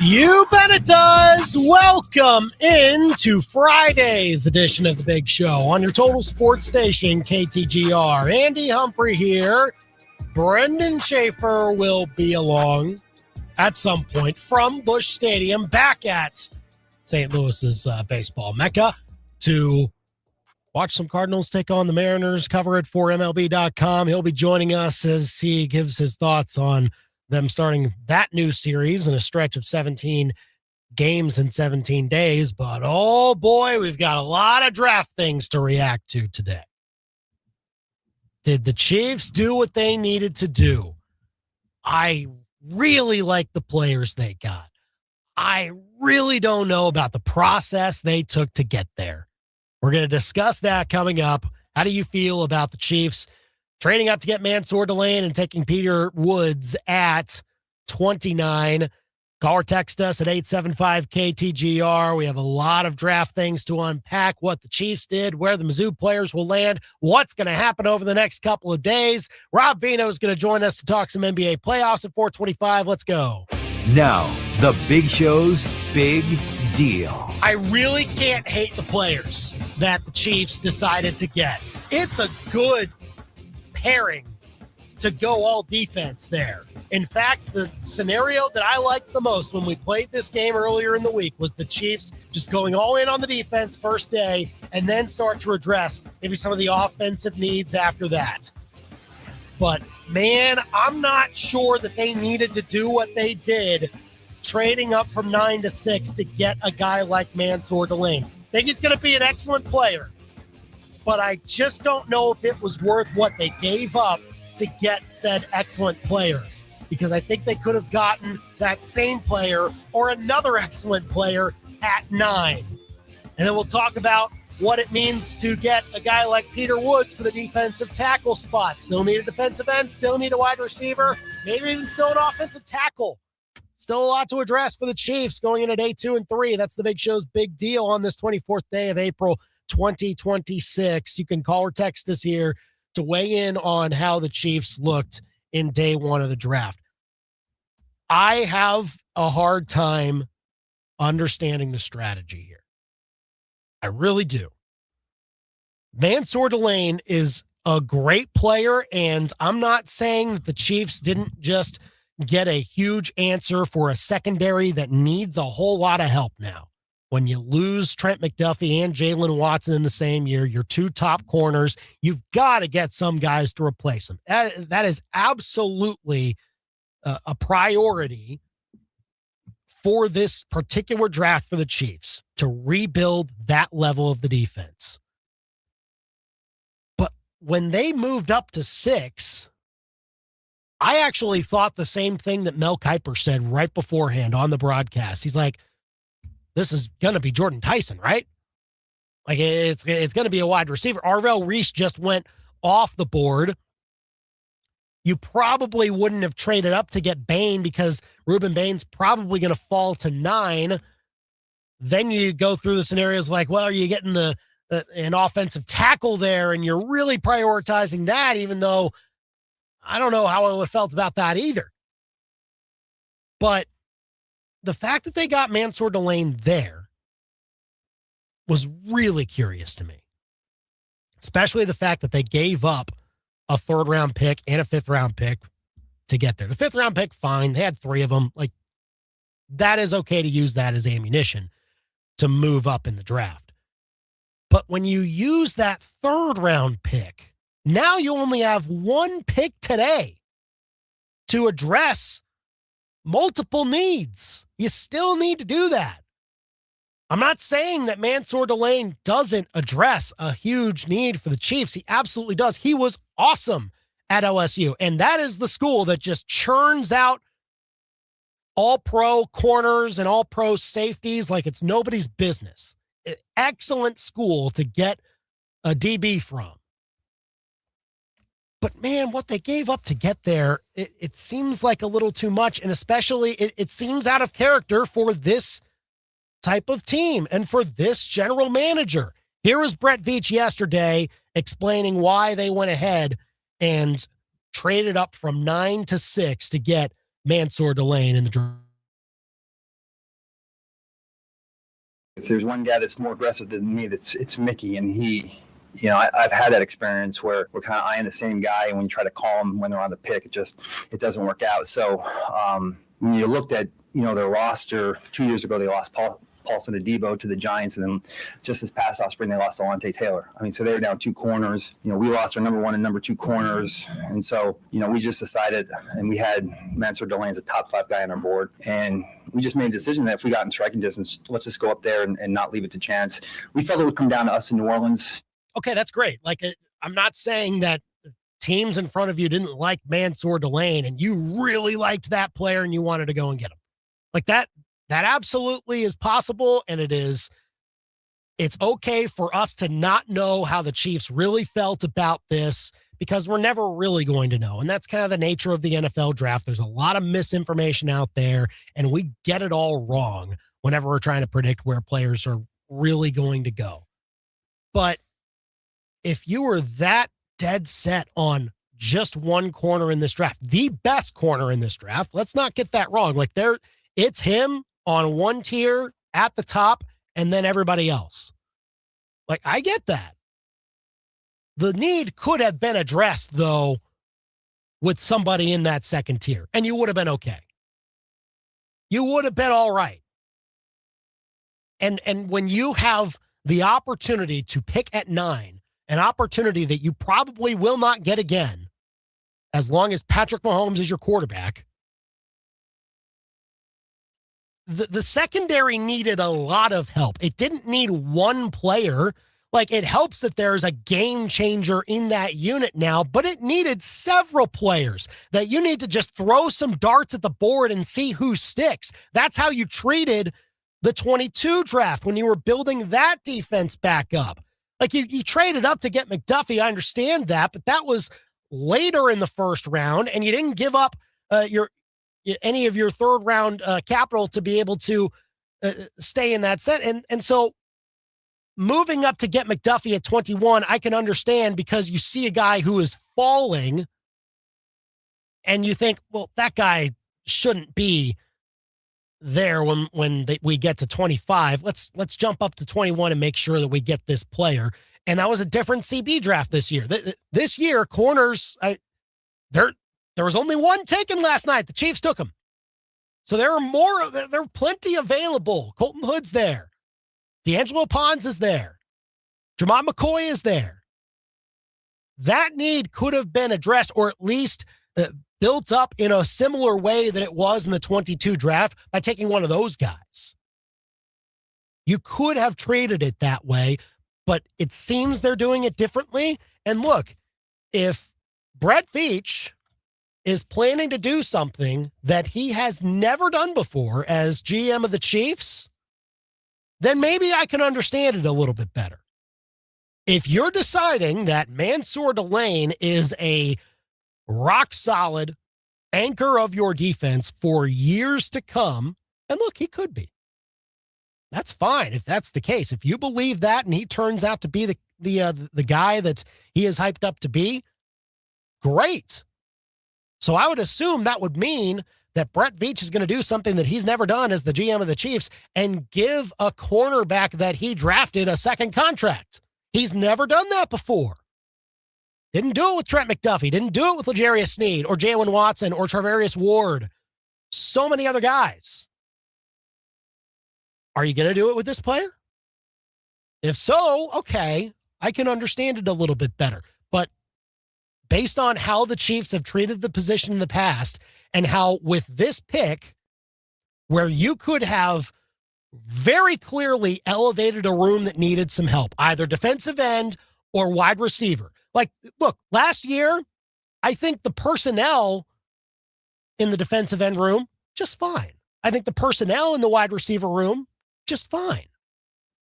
You bet it does. Welcome into Friday's edition of The Big Show on your total sports station, KTGR. Andy Humphrey here. Brendan Schaefer will be along at some point from Busch Stadium back at St. Louis's baseball mecca to watch some Cardinals take on the Mariners, cover it for MLB.com. He'll be joining us as he gives his thoughts on them starting that new series in a stretch of 17 games in 17 days. But, oh, boy, we've got a lot of draft things to react to today. Did the Chiefs do what they needed to do? I really like the players they got. I really don't know about the process they took to get there. We're going to discuss that coming up. How do you feel about the Chiefs trading up to get Mansoor Delane and taking Peter Woods at 29? Call or text us at 875-KTGR. We have a lot of draft things to unpack, what the Chiefs did, where the Mizzou players will land, what's going to happen over the next couple of days. Rob Veno is going to join us to talk some NBA playoffs at 425. Let's go. Now, the Big Show's Big Deal. I really can't hate the players that the Chiefs decided to get. It's a good pairing to go all defense there. In fact, the scenario that I liked the most when we played this game earlier in the week was the Chiefs just going all in on the defense first day and then start to address maybe some of the offensive needs after that. But, man, I'm not sure that they needed to do what they did, trading up from 9 to 6 to get a guy like Mansoor Delane. I think he's going to be an excellent player, but I just don't know if it was worth what they gave up to get said excellent player, because I think they could have gotten that same player or another excellent player at 9. And then we'll talk about what it means to get a guy like Peter Woods for the defensive tackle spot. Still need a defensive end, still need a wide receiver, maybe even still an offensive tackle. Still a lot to address for the Chiefs going into day 2 and 3. That's the Big Show's Big Deal on this 24th day of April 2026. You can call or text us here to weigh in on how the Chiefs looked in day 1 of the draft. I have a hard time understanding the strategy here. I really do. Mansoor Delane is a great player, and I'm not saying that the Chiefs didn't just get a huge answer for a secondary that needs a whole lot of help now. When you lose Trent McDuffie and Jalen Watson in the same year, your 2 top corners, you've got to get some guys to replace them. That is absolutely a priority for this particular draft for the Chiefs, to rebuild that level of the defense. But when they moved up to 6, I actually thought the same thing that Mel Kiper said right beforehand on the broadcast. He's like, this is going to be Jordan Tyson, right? Like, it's going to be a wide receiver. Arvell Reese just went off the board. You probably wouldn't have traded up to get Bain because Ruben Bain's probably going to fall to 9. Then you go through the scenarios like, well, are you getting an offensive tackle there, and you're really prioritizing that, even though I don't know how I would have felt about that either. But the fact that they got Mansoor Delane there was really curious to me, especially the fact that they gave up a 3rd-round pick and a 5th-round pick to get there. The 5th-round pick, fine. They had 3 of them. Like, that is okay to use that as ammunition to move up in the draft. But when you use that 3rd-round pick, now you only have 1 pick today to address multiple needs. You still need to do that. I'm not saying that Mansoor Delane doesn't address a huge need for the Chiefs. He absolutely does. He was awesome at LSU, and that is the school that just churns out all-pro corners and all-pro safeties like it's nobody's business. Excellent school to get a DB from. But, man, what they gave up to get there, it seems like a little too much, and especially it seems out of character for this type of team and for this general manager. Here was Brett Veach yesterday explaining why they went ahead and traded up from 9 to 6 to get Mansoor Delane in the If there's one guy that's more aggressive than me, it's Mickey, and I've had that experience where we're kind of eyeing the same guy, and when you try to call them when they're on the pick, it doesn't work out. So when you looked at their roster 2 years ago, they lost Paulson Adebo to the Giants, and then just this past offspring they lost Alontae Taylor. I mean, so they were down 2 corners. We lost our number 1 and number 2 corners, and so we just decided, and we had Mansoor Delane as a top 5 guy on our board, and we just made a decision that if we got in striking distance, let's just go up there and not leave it to chance. We felt it would come down to us in New Orleans. Okay, that's great. Like, I'm not saying that teams in front of you didn't like Mansoor Delane and you really liked that player and you wanted to go and get him. Like that absolutely is possible, and it's okay for us to not know how the Chiefs really felt about this because we're never really going to know. And that's kind of the nature of the NFL draft. There's a lot of misinformation out there, and we get it all wrong whenever we're trying to predict where players are really going to go. But if you were that dead set on just one corner in this draft, the best corner in this draft, let's not get that wrong. Like it's him on one tier at the top and then everybody else. Like, I get that. The need could have been addressed, though, with somebody in that second tier, and you would have been okay. You would have been all right. And when you have the opportunity to pick at 9, an opportunity that you probably will not get again, as long as Patrick Mahomes is your quarterback, the secondary needed a lot of help. It didn't need one player. Like, it helps that there's a game changer in that unit now, but it needed several players that you need to just throw some darts at the board and see who sticks. That's how you treated the 22 draft when you were building that defense back up. Like, you traded up to get McDuffie. I understand that, but that was later in the first round, and you didn't give up any of your third round capital to be able to stay in that set. And so moving up to get McDuffie at 21, I can understand, because you see a guy who is falling and you think, well, that guy shouldn't be there when we get to 25. Let's jump up to 21 and make sure that we get this player. And that was a different CB draft this year. This year, corners, there was only one taken last night. The Chiefs took him. So there are plenty available. Colton Hood's there. D'Angelo Pons is there. Jermon McCoy is there. That need could have been addressed, or at least built up in a similar way that it was in the 22 draft by taking one of those guys. You could have traded it that way, but it seems they're doing it differently. And look, if Brett Veach is planning to do something that he has never done before as GM of the Chiefs, then maybe I can understand it a little bit better. If you're deciding that Mansoor Delane is a rock-solid anchor of your defense for years to come, and look, he could be. That's fine if that's the case. If you believe that and he turns out to be the guy that he is hyped up to be, great. So I would assume that would mean that Brett Veach is going to do something that he's never done as the GM of the Chiefs and give a cornerback that he drafted a second contract. He's never done that before. Didn't do it with Trent McDuffie. Didn't do it with L'Jarius Sneed or Jalen Watson or Travarius Ward. So many other guys. Are you going to do it with this player? If so, okay, I can understand it a little bit better. But based on how the Chiefs have treated the position in the past, and how with this pick, where you could have very clearly elevated a room that needed some help, either defensive end or wide receiver. Like, look, last year, I think the personnel in the defensive end room, just fine. I think the personnel in the wide receiver room, just fine.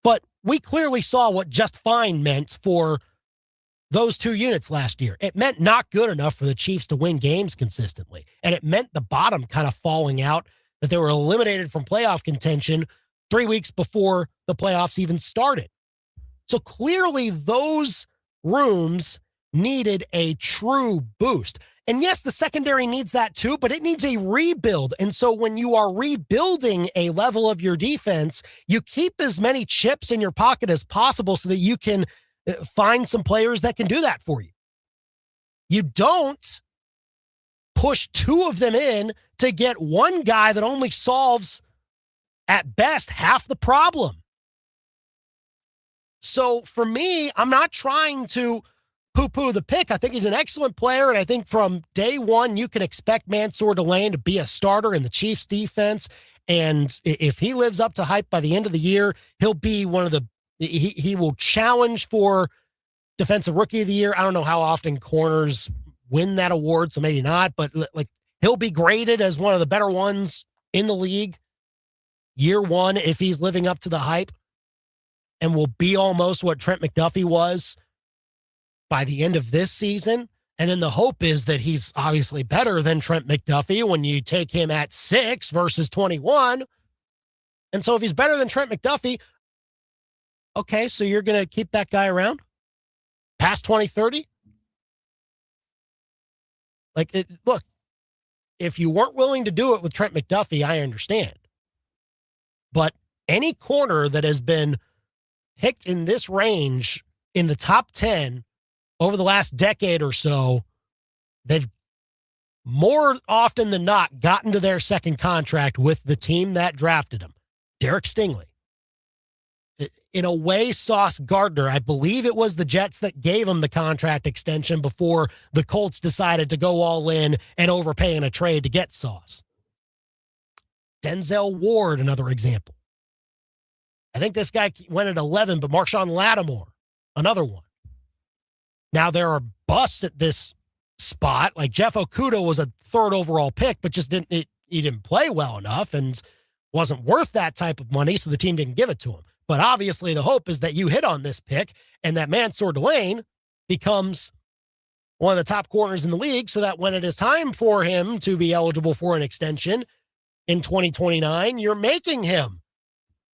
But we clearly saw what just fine meant for those two units last year. It meant not good enough for the Chiefs to win games consistently. And it meant the bottom kind of falling out, that they were eliminated from playoff contention 3 weeks before the playoffs even started. So clearly those rooms needed a true boost. And yes, the secondary needs that too, but it needs a rebuild. And so when you are rebuilding a level of your defense, you keep as many chips in your pocket as possible so that you can find some players that can do that for you. You don't push two of them in to get one guy that only solves, at best, half the problem. So for me, I'm not trying to poo-poo the pick. I think he's an excellent player, and I think from day one, you can expect Mansoor Delane to be a starter in the Chiefs defense. And if he lives up to hype by the end of the year, he'll be one of the, he will challenge for Defensive Rookie of the Year. I don't know how often corners win that award, so maybe not, but like he'll be graded as one of the better ones in the league year one if he's living up to the hype, and will be almost what Trent McDuffie was by the end of this season. And then the hope is that he's obviously better than Trent McDuffie when you take him at 6 versus 21. And so if he's better than Trent McDuffie, okay, so you're going to keep that guy around past 2030? Look, if you weren't willing to do it with Trent McDuffie, I understand. But any corner that has been picked in this range in the top 10 over the last decade or so, they've more often than not gotten to their second contract with the team that drafted him. Derek Stingley. In a way, Sauce Gardner, I believe it was the Jets that gave him the contract extension before the Colts decided to go all in and overpay in a trade to get Sauce. Denzel Ward, another example. I think this guy went at 11, but Marshawn Lattimore, another one. Now, there are busts at this spot. Like Jeff Okudah was a 3rd overall pick, but just he didn't play well enough and wasn't worth that type of money, so the team didn't give it to him. But obviously, the hope is that you hit on this pick and that Mansoor Delane becomes one of the top corners in the league, so that when it is time for him to be eligible for an extension in 2029, you're making him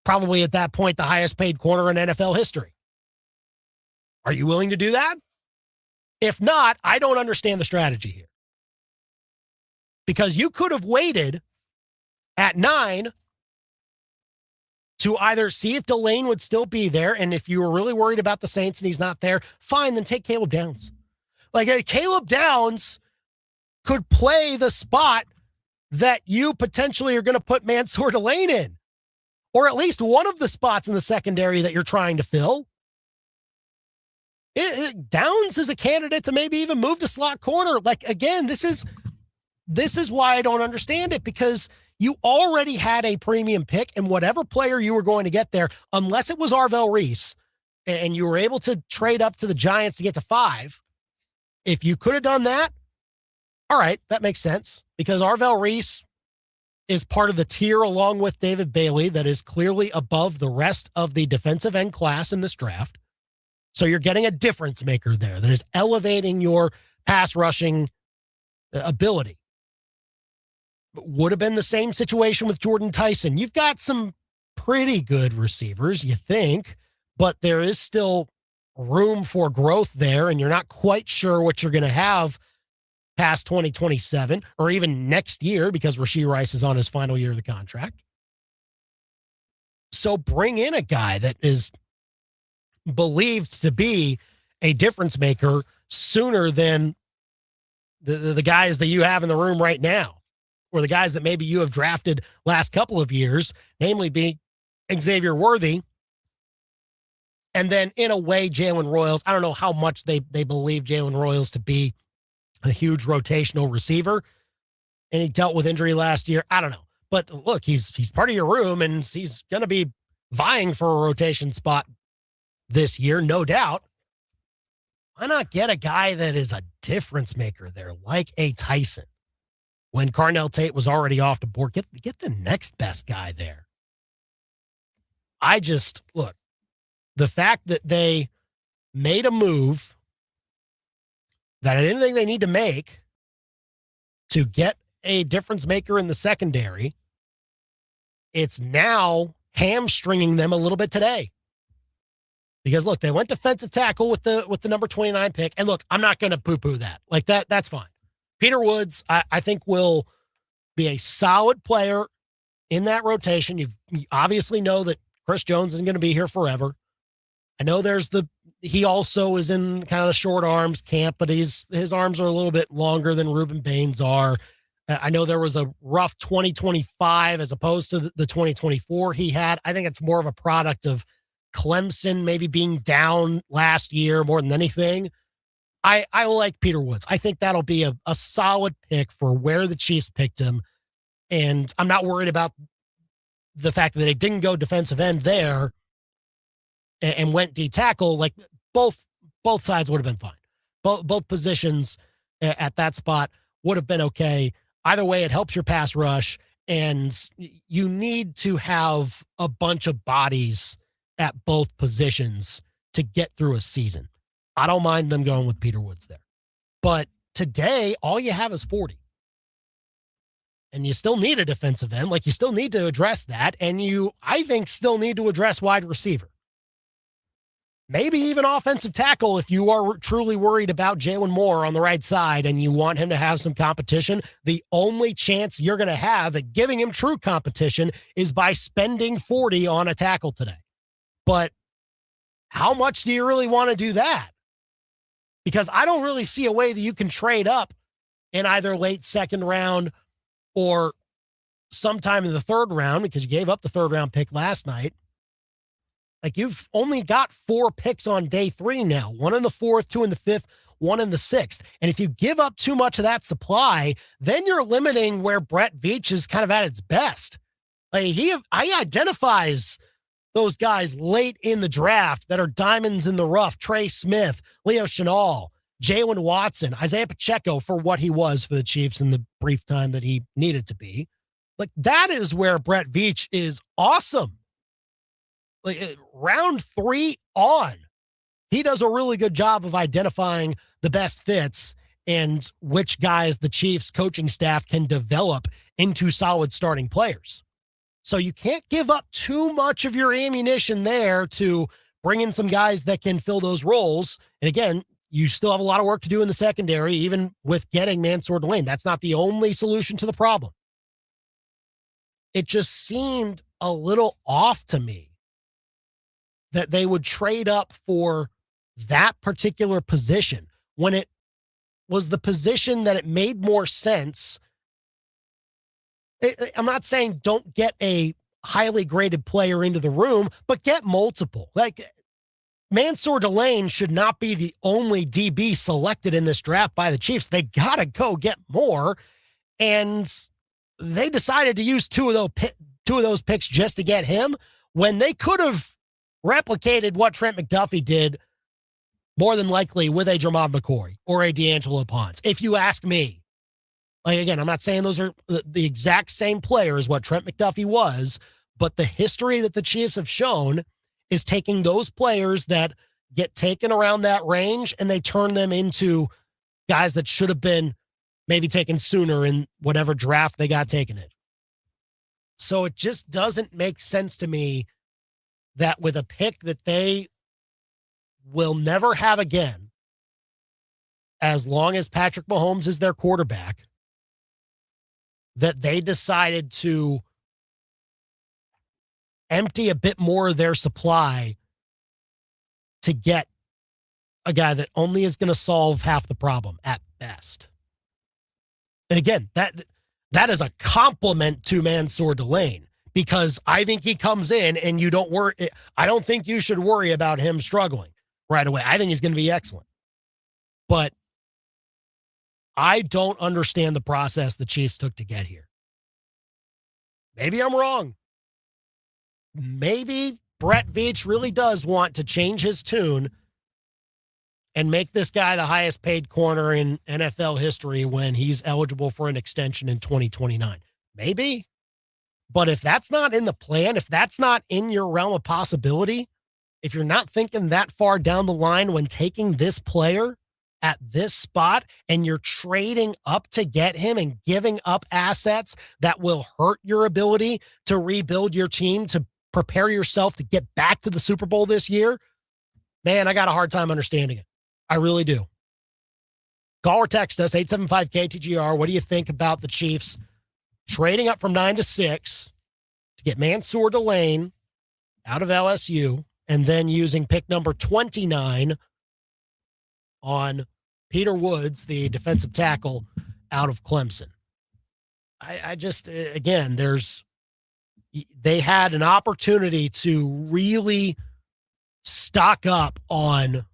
probably at that point the highest paid corner in NFL history. Are you willing to do that? If not, I don't understand the strategy here. Because you could have waited at 9 to either see if Delane would still be there, and if you were really worried about the Saints and he's not there, fine, then take Caleb Downs. Like, Caleb Downs could play the spot that you potentially are going to put Mansoor Delane in, or at least one of the spots in the secondary that you're trying to fill. Downs is a candidate to maybe even move to slot corner. Like, again, this is why I don't understand it, because you already had a premium pick, and whatever player you were going to get there, unless it was Arvell Reese and you were able to trade up to the Giants to get to 5, if you could have done that, all right, that makes sense, because Arvell Reese is part of the tier along with David Bailey that is clearly above the rest of the defensive end class in this draft. So you're getting a difference maker there that is elevating your pass rushing ability. Would have been the same situation with Jordan Tyson. You've got some pretty good receivers, you think, but there is still room for growth there, and you're not quite sure what you're going to have past 2027 or even next year, because Rashee Rice is on his final year of the contract. So bring in a guy that is believed to be a difference maker sooner than the guys that you have in the room right now, or the guys that maybe you have drafted last couple of years, namely being Xavier Worthy. And then in a way, Jalen Royals. I don't know how much they believe Jalen Royals to be a huge rotational receiver, and he dealt with injury last year. I don't know. But look, he's part of your room, and he's going to be vying for a rotation spot this year, no doubt. Why not get a guy that is a difference maker there, like a Tyson? When Carnell Tate was already off the board, get the next best guy there. Look, the fact that they made a move that I didn't think they need to make to get a difference maker in the secondary, it's now hamstringing them a little bit today. Because look, they went defensive tackle with the number 29 pick. And look, I'm not going to poo-poo that. Like that's fine. Peter Woods, I think, will be a solid player in that rotation. You obviously know that Chris Jones isn't going to be here forever. I know he also is in kind of the short arms camp, but his arms are a little bit longer than Ruben Bain's are. I know there was a rough 2025 as opposed to the 2024 he had. I think it's more of a product of Clemson maybe being down last year more than anything. I like Peter Woods. I think that'll be a solid pick for where the Chiefs picked him. And I'm not worried about the fact that they didn't go defensive end there and went D tackle. Like both sides would have been fine. Both positions at that spot would have been okay. Either way, it helps your pass rush, and you need to have a bunch of bodies at both positions to get through a season. I don't mind them going with Peter Woods there. But today, all you have is 40. And you still need a defensive end. Like, you still need to address that. And I think, still need to address wide receiver. Maybe even offensive tackle if you are truly worried about Jalen Moore on the right side and you want him to have some competition. The only chance you're going to have at giving him true competition is by spending 40 on a tackle today. But how much do you really want to do that? Because I don't really see a way that you can trade up in either late second round or sometime in the third round, because you gave up the third round pick last night. Like, you've only got 4 picks on day 3 now, 1 in the 4th, 2 in the 5th, 1 in the 6th. And if you give up too much of that supply, then you're limiting where Brett Veach is kind of at its best. Like, he identifies those guys late in the draft that are diamonds in the rough: Trey Smith, Leo Chenal, Jalen Watson, Isaiah Pacheco for what he was for the Chiefs in the brief time that he needed to be. Like, that is where Brett Veach is awesome. Like, round 3 on, he does a really good job of identifying the best fits and which guys the Chiefs coaching staff can develop into solid starting players. So you can't give up too much of your ammunition there to bring in some guys that can fill those roles. And again, you still have a lot of work to do in the secondary, even with getting Mansoor Delane. That's not the only solution to the problem. It just seemed a little off to me that they would trade up for that particular position when it was the position that it made more sense. I'm not saying don't get a highly graded player into the room, but get multiple. Like, Mansoor Delane should not be the only DB selected in this draft by the Chiefs. They got to go get more. And they decided to use two of those picks just to get him when they could have replicated what Trent McDuffie did more than likely with a Jermod McCoy or a D'Angelo Ponce, if you ask me. Like, again, I'm not saying those are the exact same player as what Trent McDuffie was, but the history that the Chiefs have shown is taking those players that get taken around that range and they turn them into guys that should have been maybe taken sooner in whatever draft they got taken in. So it just doesn't make sense to me that with a pick that they will never have again, as long as Patrick Mahomes is their quarterback, that they decided to empty a bit more of their supply to get a guy that only is going to solve half the problem at best. And again, that is a compliment to Mansoor Delane, because I think he comes in and you don't worry. I don't think you should worry about him struggling right away. I think he's going to be excellent. But I don't understand the process the Chiefs took to get here. Maybe I'm wrong. Maybe Brett Veach really does want to change his tune and make this guy the highest paid corner in NFL history when he's eligible for an extension in 2029. Maybe. But if that's not in the plan, if that's not in your realm of possibility, if you're not thinking that far down the line when taking this player at this spot and you're trading up to get him and giving up assets that will hurt your ability to rebuild your team, to prepare yourself to get back to the Super Bowl this year, man, I got a hard time understanding it. I really do. Call or text us, 875-KTGR. What do you think about the Chiefs trading up from 9 to 6 to get Mansoor Delane out of LSU and then using pick number 29 on Peter Woods, the defensive tackle out of Clemson? I just, again, they had an opportunity to really stock up on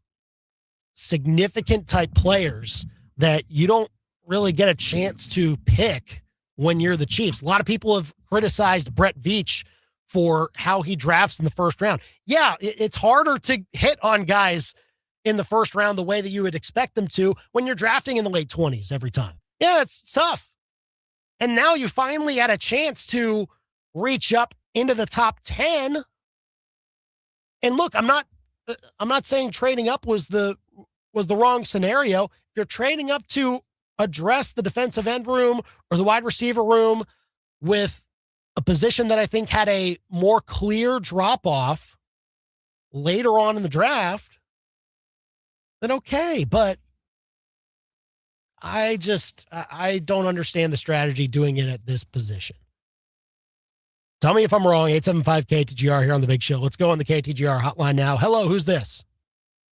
significant type players that you don't really get a chance to pick when you're the Chiefs. A lot of people have criticized Brett Veach for how he drafts in the first round. Yeah, it's harder to hit on guys in the first round the way that you would expect them to when you're drafting in the late 20s every time. Yeah, it's tough. And now you finally had a chance to reach up into the top 10. And look, I'm not saying trading up was the wrong scenario. If you're trading up to address the defensive end room or the wide receiver room with a position that I think had a more clear drop off later on in the draft, then okay. But I don't understand the strategy doing it at this position. Tell me if I'm wrong. 875-KTGR here on The Big Show. Let's go on the KTGR hotline now. Hello, who's this?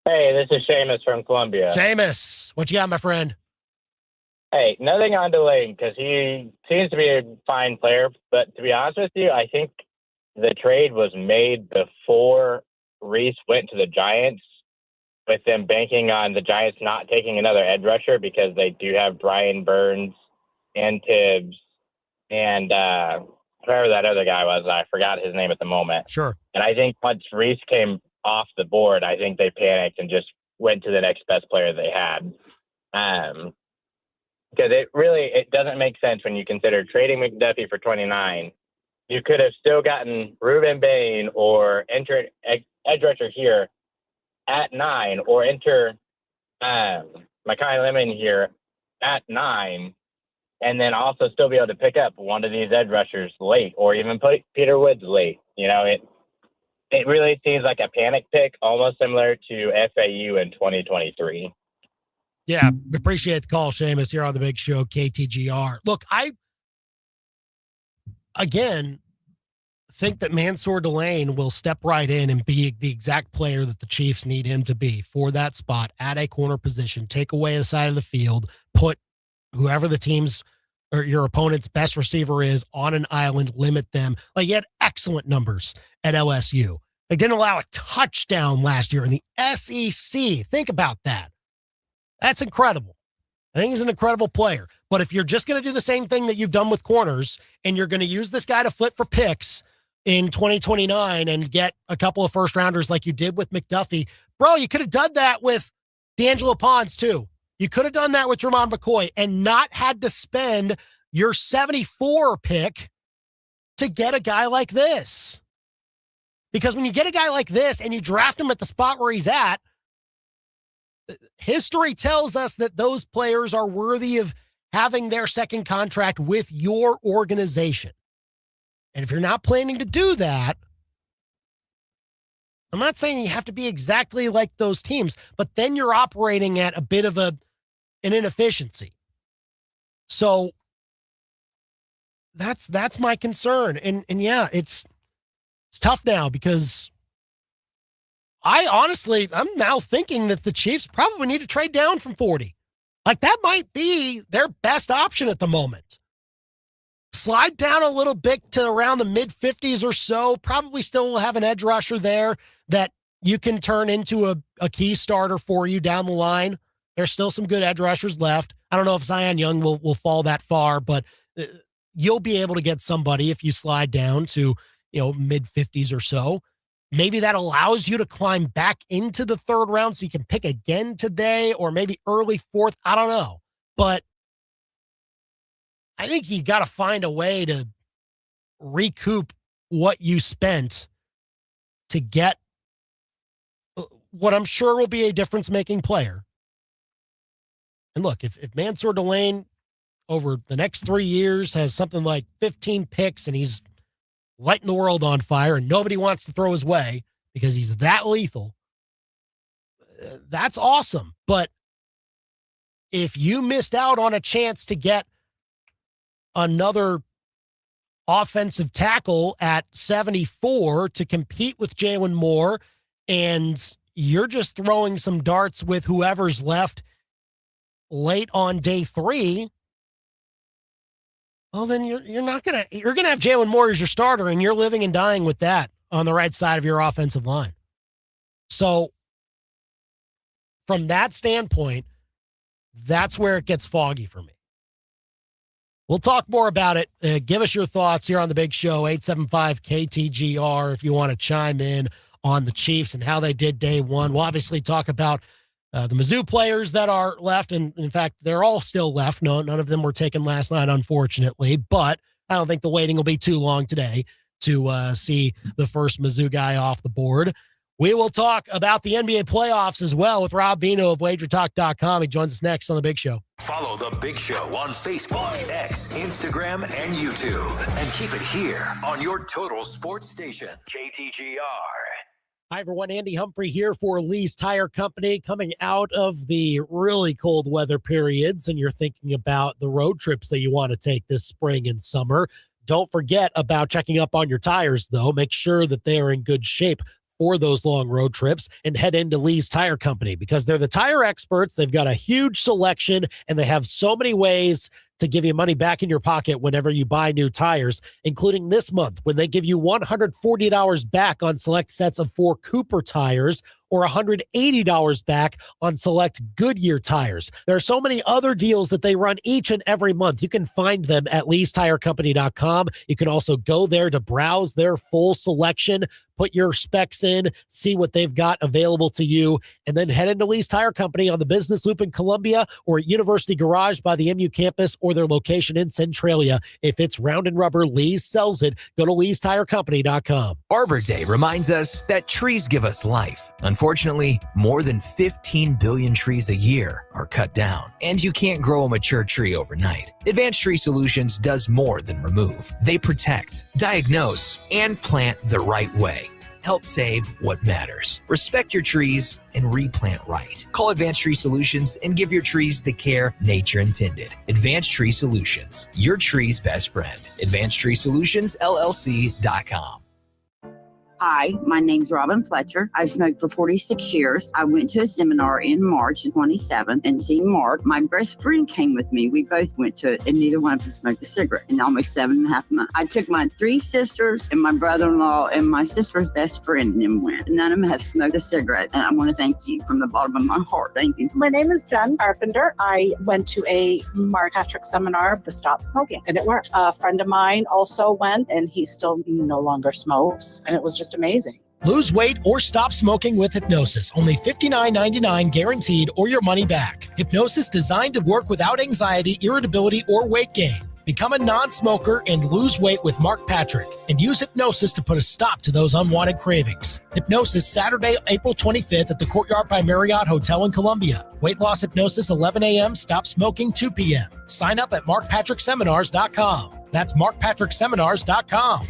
Hey, this is Seamus from Columbia. Seamus, what you got, my friend? Hey, nothing on Delane because he seems to be a fine player. But to be honest with you, I think the trade was made before Reese went to the Giants, with them banking on the Giants not taking another edge rusher because they do have Brian Burns and Tibbs and whoever that other guy was. I forgot his name at the moment. Sure. And I think once Reese came off the board, I think they panicked and just went to the next best player they had. Because it doesn't make sense when you consider trading McDuffie for 29. You could have still gotten Ruben Bain or entered edge rusher here at 9, or enter Mekhi Lemon here at 9, and then also still be able to pick up one of these edge rushers late, or even put Peter Woods late. You know, it really seems like a panic pick, almost similar to FAU in 2023. Yeah, appreciate the call, Seamus, here on The Big Show, KTGR. Look, I, again, think that Mansoor Delane will step right in and be the exact player that the Chiefs need him to be for that spot at a corner position. Take away the side of the field, put whoever the team's or your opponent's best receiver is on an island, limit them. Like, he had excellent numbers at LSU. They didn't allow a touchdown last year in the SEC. Think about that. That's incredible. I think he's an incredible player. But if you're just going to do the same thing that you've done with corners and you're going to use this guy to flip for picks in 2029 and get a couple of first rounders like you did with McDuffie, bro, you could have done that with D'Angelo Pons too. You could have done that with Ramon McCoy and not had to spend your 74 pick to get a guy like this. Because when you get a guy like this and you draft him at the spot where he's at, history tells us that those players are worthy of having their second contract with your organization. And if you're not planning to do that, I'm not saying you have to be exactly like those teams, but then you're operating at a bit of an inefficiency. So that's my concern. And yeah, it's tough now because I'm now thinking that the Chiefs probably need to trade down from 40. Like, that might be their best option at the moment. Slide down a little bit to around the mid-50s or so. Probably still will have an edge rusher there that you can turn into a key starter for you down the line. There's still some good edge rushers left. I don't know if Zion Young will fall that far, but you'll be able to get somebody if you slide down to, mid-50s or so. Maybe that allows you to climb back into the third round so you can pick again today, or maybe early fourth. I don't know. But I think you got to find a way to recoup what you spent to get what I'm sure will be a difference-making player. And look, if Mansoor Delane over the next 3 years has something like 15 picks and he's lighting the world on fire and nobody wants to throw his way because he's that lethal, that's awesome. But if you missed out on a chance to get another offensive tackle at 74 to compete with Jalen Moore, and you're just throwing some darts with whoever's left late on day 3, well, then you're gonna have Jalen Moore as your starter, and you're living and dying with that on the right side of your offensive line. So from that standpoint, that's where it gets foggy for me. We'll talk more about it. Give us your thoughts here on the Big Show, 875-KTGR, if you want to chime in on the Chiefs and how they did day 1. We'll obviously talk about the Mizzou players that are left, and in fact, they're all still left. No, none of them were taken last night, unfortunately, but I don't think the waiting will be too long today to see the first Mizzou guy off the board. We will talk about the NBA playoffs as well with Rob Veno of WagerTalk.com. He joins us next on The Big Show. Follow The Big Show on Facebook, X, Instagram, and YouTube. And keep it here on your total sports station, KTGR. Hi, everyone. Andy Humphrey here for Lee's Tire Company, coming out of the really cold weather periods, and you're thinking about the road trips that you want to take this spring and summer. Don't forget about checking up on your tires, though. Make sure that they are in good shape for those long road trips, and head into Lee's Tire Company because they're the tire experts. They've got a huge selection, and they have so many ways to give you money back in your pocket whenever you buy new tires, including this month when they give you $140 back on select sets of 4 Cooper tires or $180 back on select Goodyear tires. There are so many other deals that they run each and every month. You can find them at leestirecompany.com. You can also go there to browse their full selection, put your specs in, see what they've got available to you, and then head into Lee's Tire Company on the Business Loop in Columbia or at University Garage by the MU campus or their location in Centralia. If it's round and rubber, Lee's sells it. Go to leestirecompany.com. Arbor Day reminds us that trees give us life. Unfortunately, more than 15 billion trees a year are cut down, and you can't grow a mature tree overnight. Advanced Tree Solutions does more than remove. They protect, diagnose, and plant the right way. Help save what matters. Respect your trees and replant right. Call Advanced Tree Solutions and give your trees the care nature intended. Advanced Tree Solutions, your tree's best friend. AdvancedTreeSolutionsLLC.com. Hi, my name's Robin Fletcher. I've smoked for 46 years. I went to a seminar in March 27 and seen Mark. My best friend came with me. We both went to it, and neither one of us smoked a cigarette in almost 7.5 months. I took my 3 sisters and my brother-in-law and my sister's best friend and them went. None of them have smoked a cigarette, and I want to thank you from the bottom of my heart. Thank you. My name is Jen Carpenter. I went to a Mark Patrick seminar, the Stop Smoking, and it worked. A friend of mine also went, and he still no longer smokes, and it was just amazing. Lose weight or stop smoking with hypnosis. Only $59.99 guaranteed or your money back. Hypnosis designed to work without anxiety, irritability, or weight gain. Become a non-smoker and lose weight with Mark Patrick, and use hypnosis to put a stop to those unwanted cravings. Hypnosis Saturday, April 25th at the Courtyard by Marriott Hotel in Columbia. Weight loss hypnosis 11 a.m., stop smoking 2 p.m. Sign up at markpatrickseminars.com. That's markpatrickseminars.com.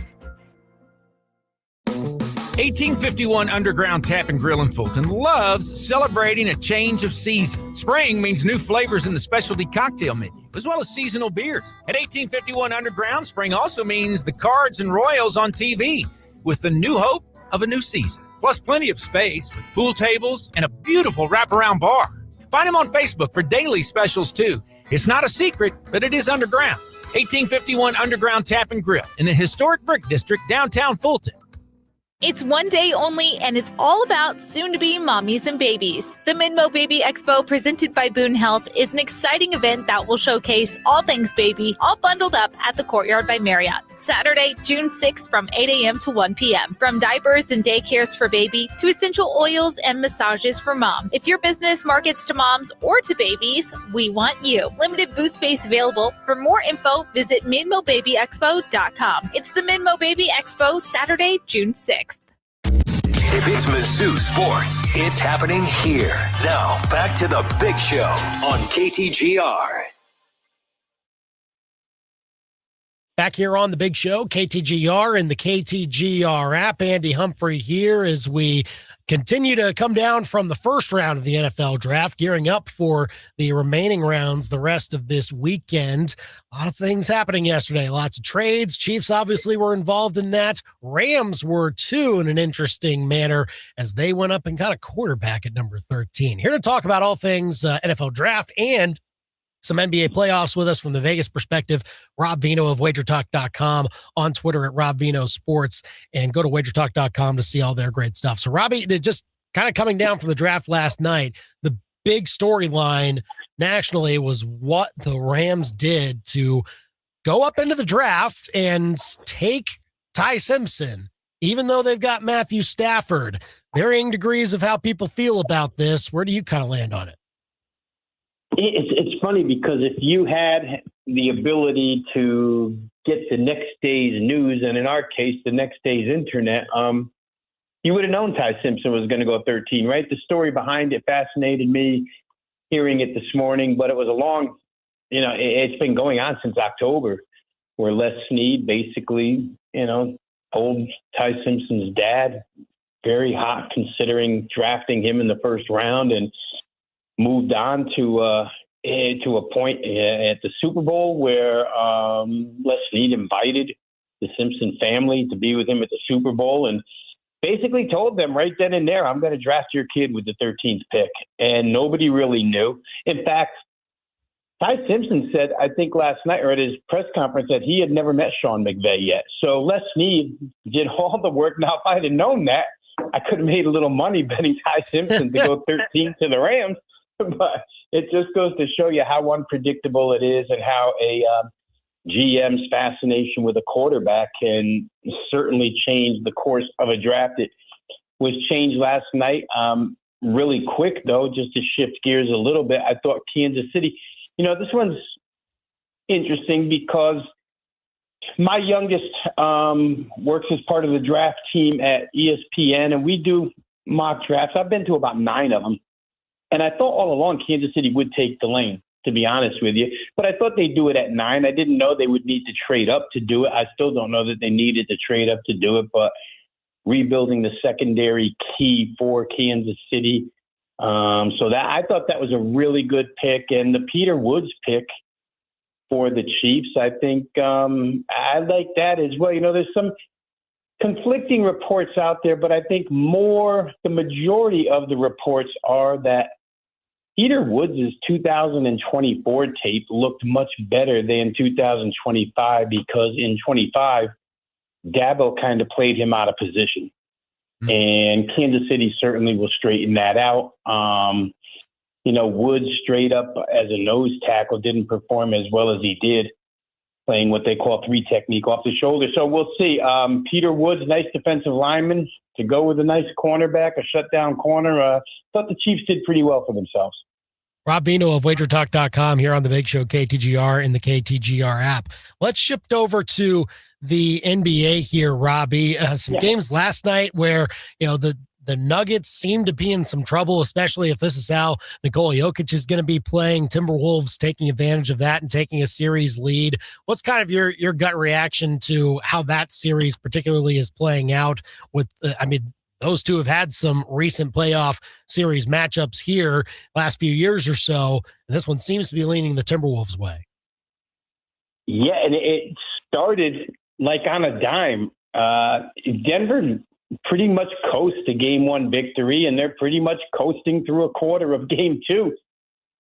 1851 Underground Tap and Grill in Fulton loves celebrating a change of season. Spring means new flavors in the specialty cocktail menu, as well as seasonal beers. At 1851 Underground, spring also means the Cards and Royals on TV, with the new hope of a new season. Plus plenty of space with pool tables and a beautiful wraparound bar. Find them on Facebook for daily specials too. It's not a secret, but it is underground. 1851 Underground Tap and Grill in the historic Brick District, downtown Fulton. It's one day only, and it's all about soon-to-be mommies and babies. The Minmo Baby Expo, presented by Boone Health, is an exciting event that will showcase all things baby, all bundled up at the Courtyard by Marriott. Saturday, June 6th from 8 a.m. to 1 p.m. From diapers and daycares for baby to essential oils and massages for mom. If your business markets to moms or to babies, we want you. Limited booth space available. For more info, visit MinmoBabyExpo.com. It's the Minmo Baby Expo, Saturday, June 6th. If it's Mizzou sports, it's happening here. Now, back to the Big Show on KTGR. Back here on the big show, KTGR and the KTGR app. Andy Humphrey here as we continue to come down from the first round of the NFL draft, gearing up for the remaining rounds the rest of this weekend. A lot of things happening yesterday, lots of trades. Chiefs obviously were involved in that. Rams were too, in an interesting manner, as they went up and got a quarterback at number 13. Here to talk about all things NFL draft and some NBA playoffs with us from the Vegas perspective, Rob Veno of WagerTalk.com, on Twitter at Rob Veno Sports, and go to WagerTalk.com to see all their great stuff. So, Robbie, just kind of coming down from the draft last night, the big storyline nationally was what the Rams did to go up into the draft and take Ty Simpson, even though they've got Matthew Stafford. Varying degrees of how people feel about this. Where do you kind of land on it? It's funny because if you had the ability to get the next day's news, and in our case, the next day's internet, you would have known Ty Simpson was going to go 13, right? The story behind it fascinated me, hearing it this morning, but it was a long, it's been going on since October, where Les Snead basically, told Ty Simpson's dad, very hot considering drafting him in the first round, and moved on to a point at the Super Bowl where Les Snead invited the Simpson family to be with him at the Super Bowl and basically told them right then and there, I'm going to draft your kid with the 13th pick. And nobody really knew. In fact, Ty Simpson said, I think last night or at his press conference, that he had never met Sean McVay yet. So Les Snead did all the work. Now, if I had known that, I could have made a little money betting Ty Simpson to go 13 to the Rams. But it just goes to show you how unpredictable it is and how a GM's fascination with a quarterback can certainly change the course of a draft. It was changed last night really quick, though, just to shift gears a little bit. I thought Kansas City, this one's interesting because my youngest works as part of the draft team at ESPN, and we do mock drafts. I've been to about 9 of them. And I thought all along Kansas City would take Delane, to be honest with you. But I thought they'd do it at 9. I didn't know they would need to trade up to do it. I still don't know that they needed to trade up to do it. But rebuilding the secondary key for Kansas City. So that I thought that was a really good pick. And the Peter Woods pick for the Chiefs, I think I like that as well. There's some conflicting reports out there, but I think the majority of the reports are that Peter Woods' 2024 tape looked much better than 2025 because in 25, Dabo kind of played him out of position. Mm-hmm. And Kansas City certainly will straighten that out. Woods straight up as a nose tackle didn't perform as well as he did playing what they call 3 technique off the shoulder. So we'll see. Peter Woods, nice defensive lineman to go with a nice cornerback, a shutdown corner. Thought the Chiefs did pretty well for themselves. Rob Veno of WagerTalk.com here on the big show, KTGR and the KTGR app. Let's shift over to the NBA here, Robbie. Some games last night where, the Nuggets seem to be in some trouble, especially if this is how Nikola Jokic is going to be playing. Timberwolves taking advantage of that and taking a series lead. What's kind of your gut reaction to how that series particularly is playing out with, those two have had some recent playoff series matchups here last few years or so. And this one seems to be leaning the Timberwolves' way. Yeah, and it started like on a dime. Denver pretty much coast to game 1 victory, and they're pretty much coasting through a quarter of game 2,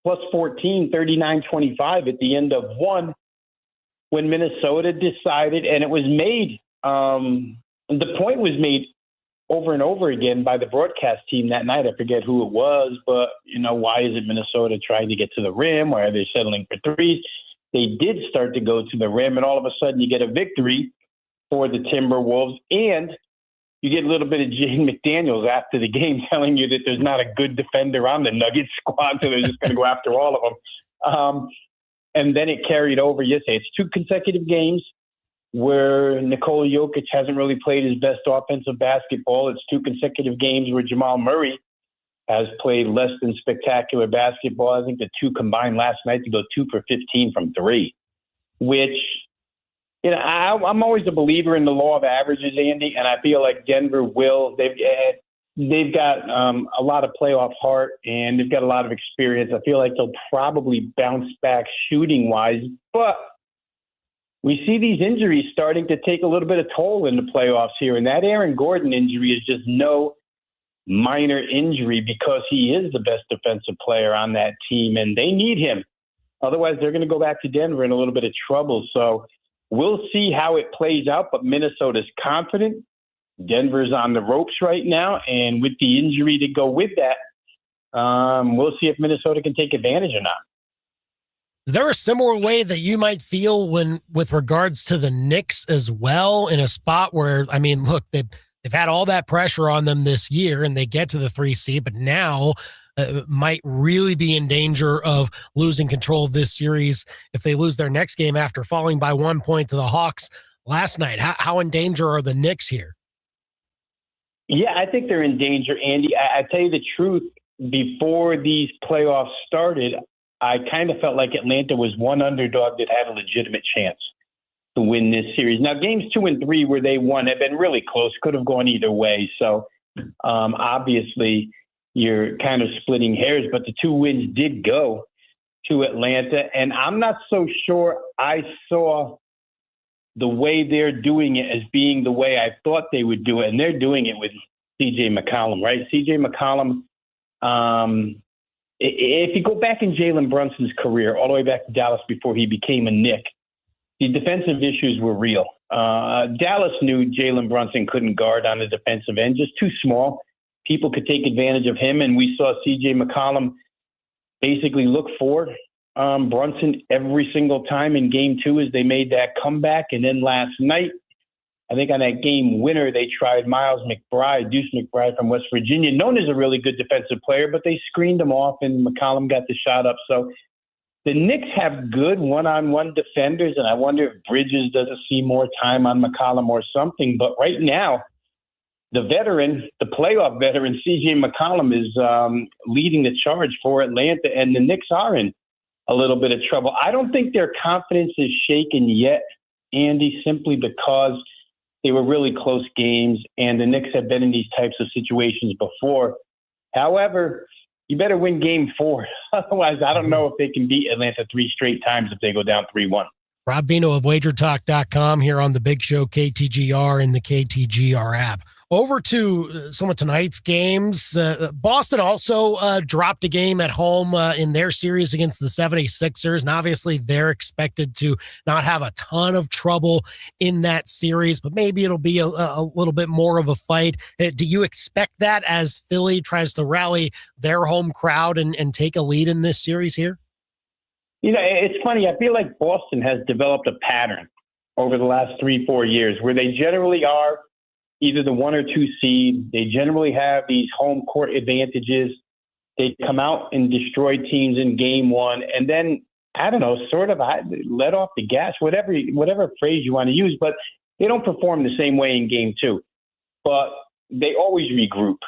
plus 14, 39-25 at the end of 1, when Minnesota decided, and it was made, the point was made over and over again by the broadcast team that night. I forget who it was, but, why is it Minnesota trying to get to the rim? Why are they settling for threes? They did start to go to the rim, and all of a sudden you get a victory for the Timberwolves, and you get a little bit of Jane McDaniels after the game telling you that there's not a good defender on the Nuggets squad, so they're just going to go after all of them. And then it carried over. It's 2 consecutive games where Nikola Jokic hasn't really played his best offensive basketball. It's 2 consecutive games where Jamal Murray has played less than spectacular basketball. I think the 2 combined last night to go 2 for 15 from 3, which I'm always a believer in the law of averages, Andy, and I feel like Denver will. They've got a lot of playoff heart, and they've got a lot of experience. I feel like they'll probably bounce back shooting-wise, but we see these injuries starting to take a little bit of toll in the playoffs here, and that Aaron Gordon injury is just no minor injury because he is the best defensive player on that team, and they need him. Otherwise, they're going to go back to Denver in a little bit of trouble. So we'll see how it plays out, but Minnesota's confident. Denver's on the ropes right now, and with the injury to go with that, we'll see if Minnesota can take advantage or not. Is there a similar way that you might feel with regards to the Knicks as well, in a spot where, I mean, look, they've had all that pressure on them this year and they get to the 3 seed, but now might really be in danger of losing control of this series if they lose their next game after falling by 1 point to the Hawks last night. How in danger are the Knicks here? Yeah, I think they're in danger, Andy. I tell you the truth, before these playoffs started, I kind of felt like Atlanta was one underdog that had a legitimate chance to win this series. Now, games 2 and 3 where they won have been really close, could have gone either way. So obviously you're kind of splitting hairs, but the 2 wins did go to Atlanta. And I'm not so sure I saw the way they're doing it as being the way I thought they would do it. And they're doing it with C.J. McCollum, right? C.J. McCollum, if you go back in Jalen Brunson's career, all the way back to Dallas before he became a Knick, the defensive issues were real. Dallas knew Jalen Brunson couldn't guard on the defensive end, just too small. People could take advantage of him, and we saw C.J. McCollum basically look for Brunson every single time in Game 2 as they made that comeback. And then last night, I think on that game winner, they tried Miles McBride, Deuce McBride from West Virginia, known as a really good defensive player, but they screened him off and McCollum got the shot up. So the Knicks have good one-on-one defenders, and I wonder if Bridges doesn't see more time on McCollum or something. But right now, the veteran, the playoff veteran, C.J. McCollum is leading the charge for Atlanta, and the Knicks are in a little bit of trouble. I don't think their confidence is shaken yet, Andy, simply because they were really close games, and the Knicks have been in these types of situations before. However, you better win Game 4. Otherwise, I don't know if they can beat Atlanta 3 straight times if they go down 3-1. Rob Veno of WagerTalk.com here on the Big Show, KTGR, and the KTGR app. Over to some of tonight's games. Boston also dropped a game at home in their series against the 76ers, and obviously they're expected to not have a ton of trouble in that series, but maybe it'll be a little bit more of a fight. Do you expect that as Philly tries to rally their home crowd and take a lead in this series here? You know, it's funny. I feel like Boston has developed a pattern over the last 3-4 years where they generally are either the 1 or 2 seed. They generally have these home court advantages. They come out and destroy teams in Game 1, and then, I don't know, sort of let off the gas, whatever phrase you want to use, but they don't perform the same way in Game 2. But they always regroup.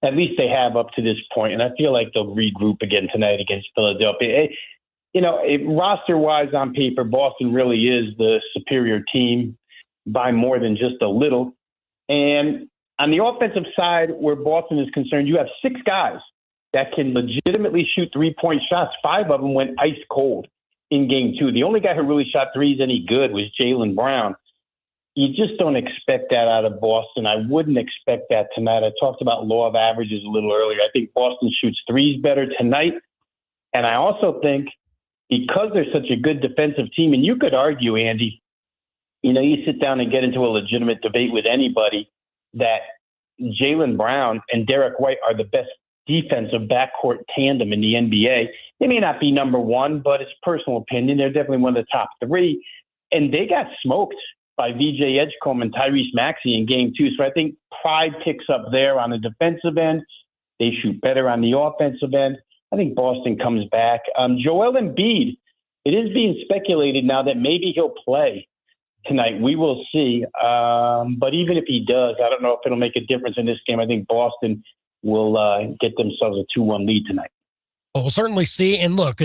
At least they have up to this point, and I feel like they'll regroup again tonight against Philadelphia. You know, roster-wise on paper, Boston really is the superior team by more than just a little. And on the offensive side, where Boston is concerned, you have 6 guys that can legitimately shoot 3-point shots. 5 of them went ice cold in Game 2. The only guy who really shot threes any good was Jaylen Brown. You just don't expect that out of Boston. I wouldn't expect that tonight. I talked about law of averages a little earlier. I think Boston shoots threes better tonight. And I also think because they're such a good defensive team, and you could argue, Andy, you know, you sit down and get into a legitimate debate with anybody that Jaylen Brown and Derek White are the best defensive backcourt tandem in the NBA. They may not be number 1, but it's personal opinion. They're definitely one of the top 3. And they got smoked by VJ Edgecombe and Tyrese Maxey in Game 2. So I think pride picks up there on the defensive end. They shoot better on the offensive end. I think Boston comes back. Joel Embiid, it is being speculated now that maybe he'll play tonight. We will see. But even if he does, I don't know if it'll make a difference in this game. I think Boston will get themselves a 2-1 lead tonight. Well, we'll certainly see. And look,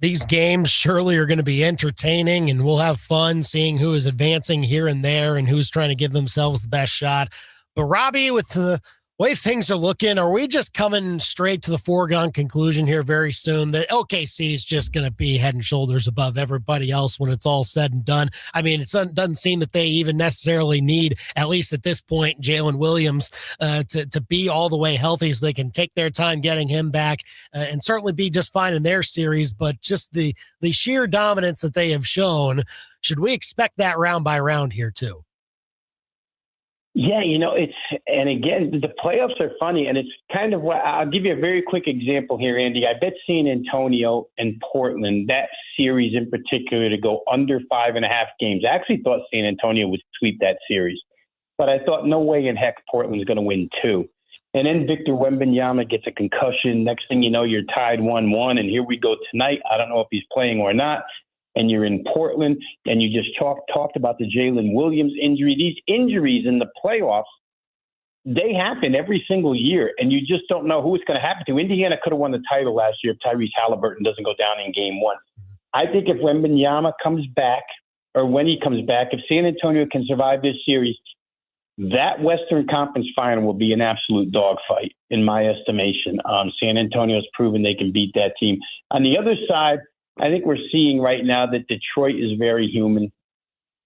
these games surely are going to be entertaining, and we'll have fun seeing who is advancing here and there and who's trying to give themselves the best shot. But Robbie, with the way things are looking, are we just coming straight to the foregone conclusion here very soon that OKC is just going to be head and shoulders above everybody else when it's all said and done? I mean, it doesn't seem that they even necessarily need, at least at this point, Jalen Williams to be all the way healthy so they can take their time getting him back and certainly be just fine in their series. But just the sheer dominance that they have shown, should we expect that round by round here too? Yeah, and again, the playoffs are funny, and it's kind of what I'll give you a very quick example here, Andy. I bet San Antonio and Portland, that series in particular, to go under 5.5 games. I actually thought San Antonio would sweep that series, but I thought no way in heck Portland's going to win 2. And then Victor Wembanyama gets a concussion. Next thing you know, you're tied 1-1, and here we go tonight. I don't know if he's playing or not. And you're in Portland, and you just talked about the Jalen Williams injury. These injuries in the playoffs, they happen every single year, and you just don't know who it's going to happen to. Indiana could have won the title last year if Tyrese Halliburton doesn't go down in game 1. I think if Wembanyama comes back, or when he comes back, if San Antonio can survive this series, that Western Conference final will be an absolute dogfight, in my estimation. San Antonio's proven they can beat that team. On the other side, I think we're seeing right now that Detroit is very human.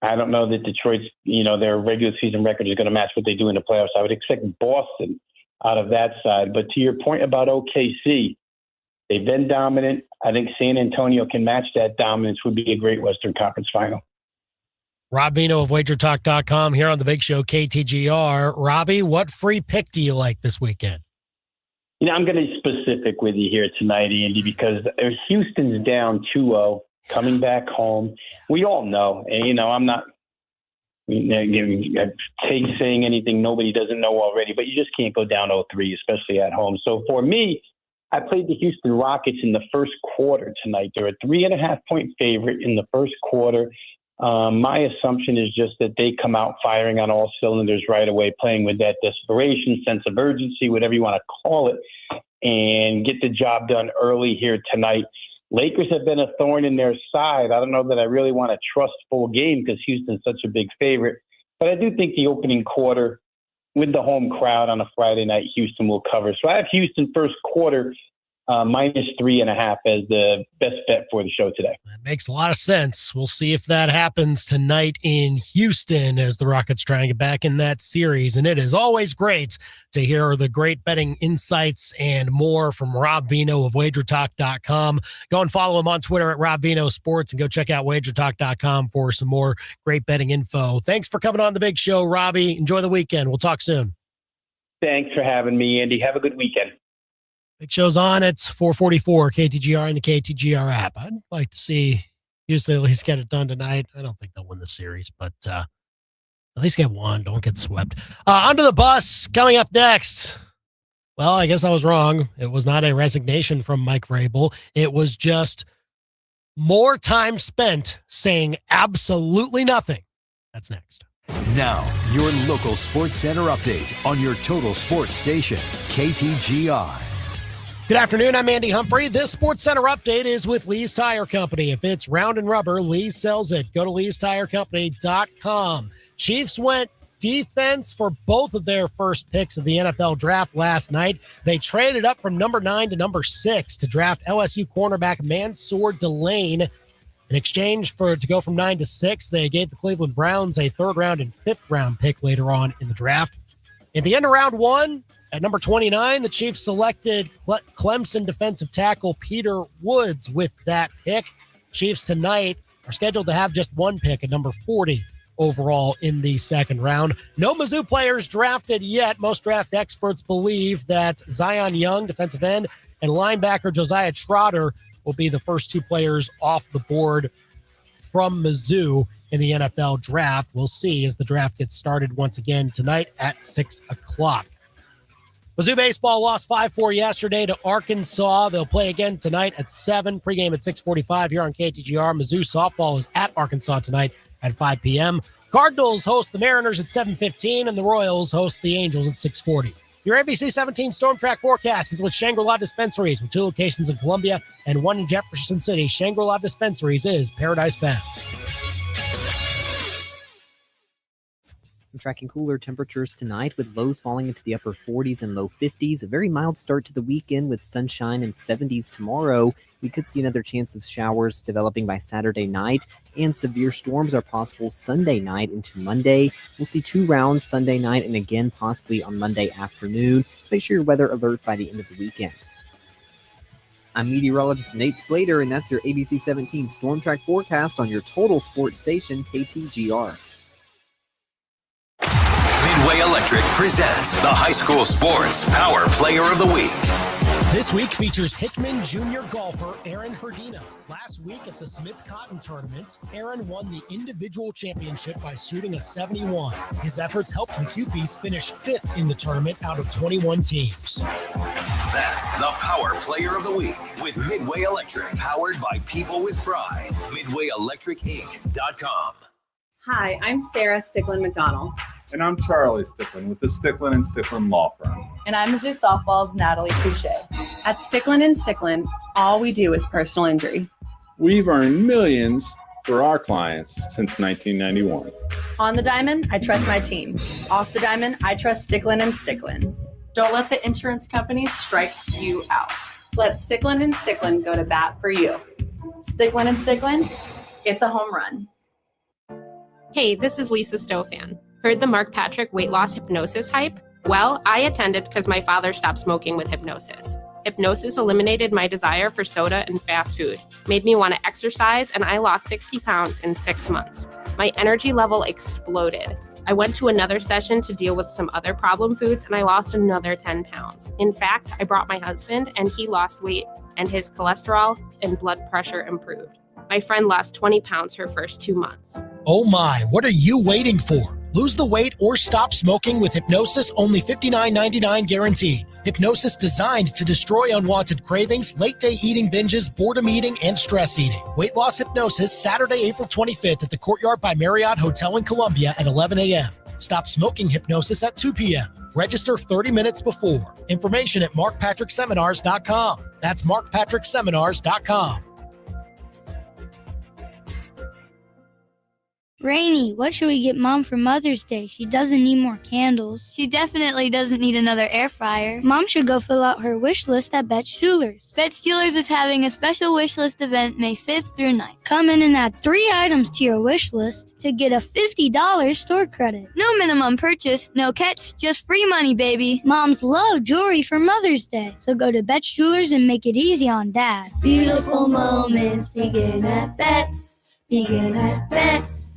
I don't know that Detroit's, their regular season record is going to match what they do in the playoffs. I would expect Boston out of that side. But to your point about OKC, they've been dominant. I think San Antonio can match that dominance, would be a great Western Conference final. Rob Veno of WagerTalk.com here on the Big Show, KTGR. Robbie, what free pick do you like this weekend? I'm going to be specific with you here tonight, Andy, because Houston's down 2-0, coming back home. We all know, and, I'm not saying anything nobody doesn't know already, but you just can't go down 0-3, especially at home. So for me, I played the Houston Rockets in the first quarter tonight. They're a 3.5-point favorite in the first quarter. My assumption is just that they come out firing on all cylinders right away, playing with that desperation, sense of urgency, whatever you want to call it, and get the job done early here tonight. Lakers have been a thorn in their side. I don't know that I really want to trust full game because Houston's such a big favorite. But I do think the opening quarter with the home crowd on a Friday night, Houston will cover. So I have Houston first quarter -3.5 as the best bet for the show today. That makes a lot of sense. We'll see if that happens tonight in Houston as the Rockets try and get back in that series. And it is always great to hear the great betting insights and more from Rob Veno of WagerTalk.com. Go and follow him on Twitter at Rob Veno Sports and go check out WagerTalk.com for some more great betting info. Thanks for coming on the Big Show, Robbie. Enjoy the weekend. We'll talk soon. Thanks for having me, Andy. Have a good weekend. Big Show's on. It's 4:44 KTGR and the KTGR app. I'd like to see Houston at least get it done tonight. I don't think they'll win the series, but at least get one. Don't get swept. Onto the bus. Coming up next. Well, I guess I was wrong. It was not a resignation from Mike Vrabel. It was just more time spent saying absolutely nothing. That's next. Now, your local Sports Center update on your total sports station, KTGR. Good afternoon. I'm Andy Humphrey. This Sports Center update is with Lee's Tire Company. If it's round and rubber, Lee sells it. Go to leestirecompany.com. Chiefs went defense for both of their first picks of the NFL draft last night. They traded up from number 9 to number 6 to draft LSU cornerback Mansoor Delane. In exchange to go from 9 to 6, they gave the Cleveland Browns a 3rd round and 5th round pick later on in the draft. At the end of round 1, at number 29, the Chiefs selected Clemson defensive tackle Peter Woods with that pick. Chiefs tonight are scheduled to have just one pick at number 40 overall in the 2nd round. No Mizzou players drafted yet. Most draft experts believe that Zion Young, defensive end, and linebacker Josiah Trotter will be the first 2 players off the board from Mizzou in the NFL draft. We'll see as the draft gets started once again tonight at 6 o'clock. Mizzou baseball lost 5-4 yesterday to Arkansas. They'll play again tonight at 7. Pregame at 6:45 here on KTGR. Mizzou softball is at Arkansas tonight at 5 p.m. Cardinals host the Mariners at 7:15, and the Royals host the Angels at 6:40. Your NBC 17 Storm Track forecast is with Shangri-La Dispensaries, with 2 locations in Columbia and 1 in Jefferson City. Shangri-La Dispensaries is Paradise Bound. I'm tracking cooler temperatures tonight with lows falling into the upper 40s and low 50s. A very mild start to the weekend with sunshine and 70s tomorrow. We could see another chance of showers developing by Saturday night, and severe storms are possible Sunday night into Monday. We'll see 2 rounds Sunday night and again possibly on Monday afternoon. So make sure your weather alert by the end of the weekend. I'm meteorologist Nate Splater, and that's your ABC 17 Storm Track forecast on your total sports station, KTGR. Midway Electric presents the High School Sports Power Player of the Week. This week features Hickman Junior golfer Aaron Herdino. Last week at the Smith Cotton Tournament, Aaron won the individual championship by shooting a 71. His efforts helped the Cupies finish 5th in the tournament out of 21 teams. That's the Power Player of the Week with Midway Electric, powered by People with Pride. MidwayElectricInc.com. Hi, I'm Sarah Sticklin-McDonald. And I'm Charlie Sticklin with the Sticklin & Sticklin Law Firm. And I'm Mizzou Softball's Natalie Touche. At Sticklin & Sticklin, all we do is personal injury. We've earned millions for our clients since 1991. On the diamond, I trust my team. Off the diamond, I trust Sticklin & Sticklin. Don't let the insurance companies strike you out. Let Sticklin & Sticklin go to bat for you. Sticklin & Sticklin, it's a home run. Hey, this is Lisa Stofan. Heard the Mark Patrick weight loss hypnosis hype? Well, I attended because my father stopped smoking with hypnosis. Hypnosis eliminated my desire for soda and fast food, made me want to exercise, and I lost 60 pounds in 6 months. My energy level exploded. I went to another session to deal with some other problem foods, and I lost another 10 pounds. In fact, I brought my husband, and he lost weight, and his cholesterol and blood pressure improved. My friend lost 20 pounds her first 2 months. Oh my, what are you waiting for? Lose the weight or stop smoking with Hypnosis, only $59.99 guaranteed. Hypnosis designed to destroy unwanted cravings, late-day eating binges, boredom eating, and stress eating. Weight Loss Hypnosis, Saturday, April 25th at the Courtyard by Marriott Hotel in Columbia at 11 a.m. Stop smoking Hypnosis at 2 p.m. Register 30 minutes before. Information at markpatrickseminars.com. That's markpatrickseminars.com. Rainy, what should we get Mom for Mother's Day? She doesn't need more candles. She definitely doesn't need another air fryer. Mom should go fill out her wish list at Betts Jewelers. Betts Jewelers is having a special wish list event May 5th through 9th. Come in and add 3 items to your wish list to get a $50 store credit. No minimum purchase, no catch, just free money, baby. Moms love jewelry for Mother's Day, so go to Betts Jewelers and make it easy on Dad. Beautiful moments begin at Betts. Begin at Betts.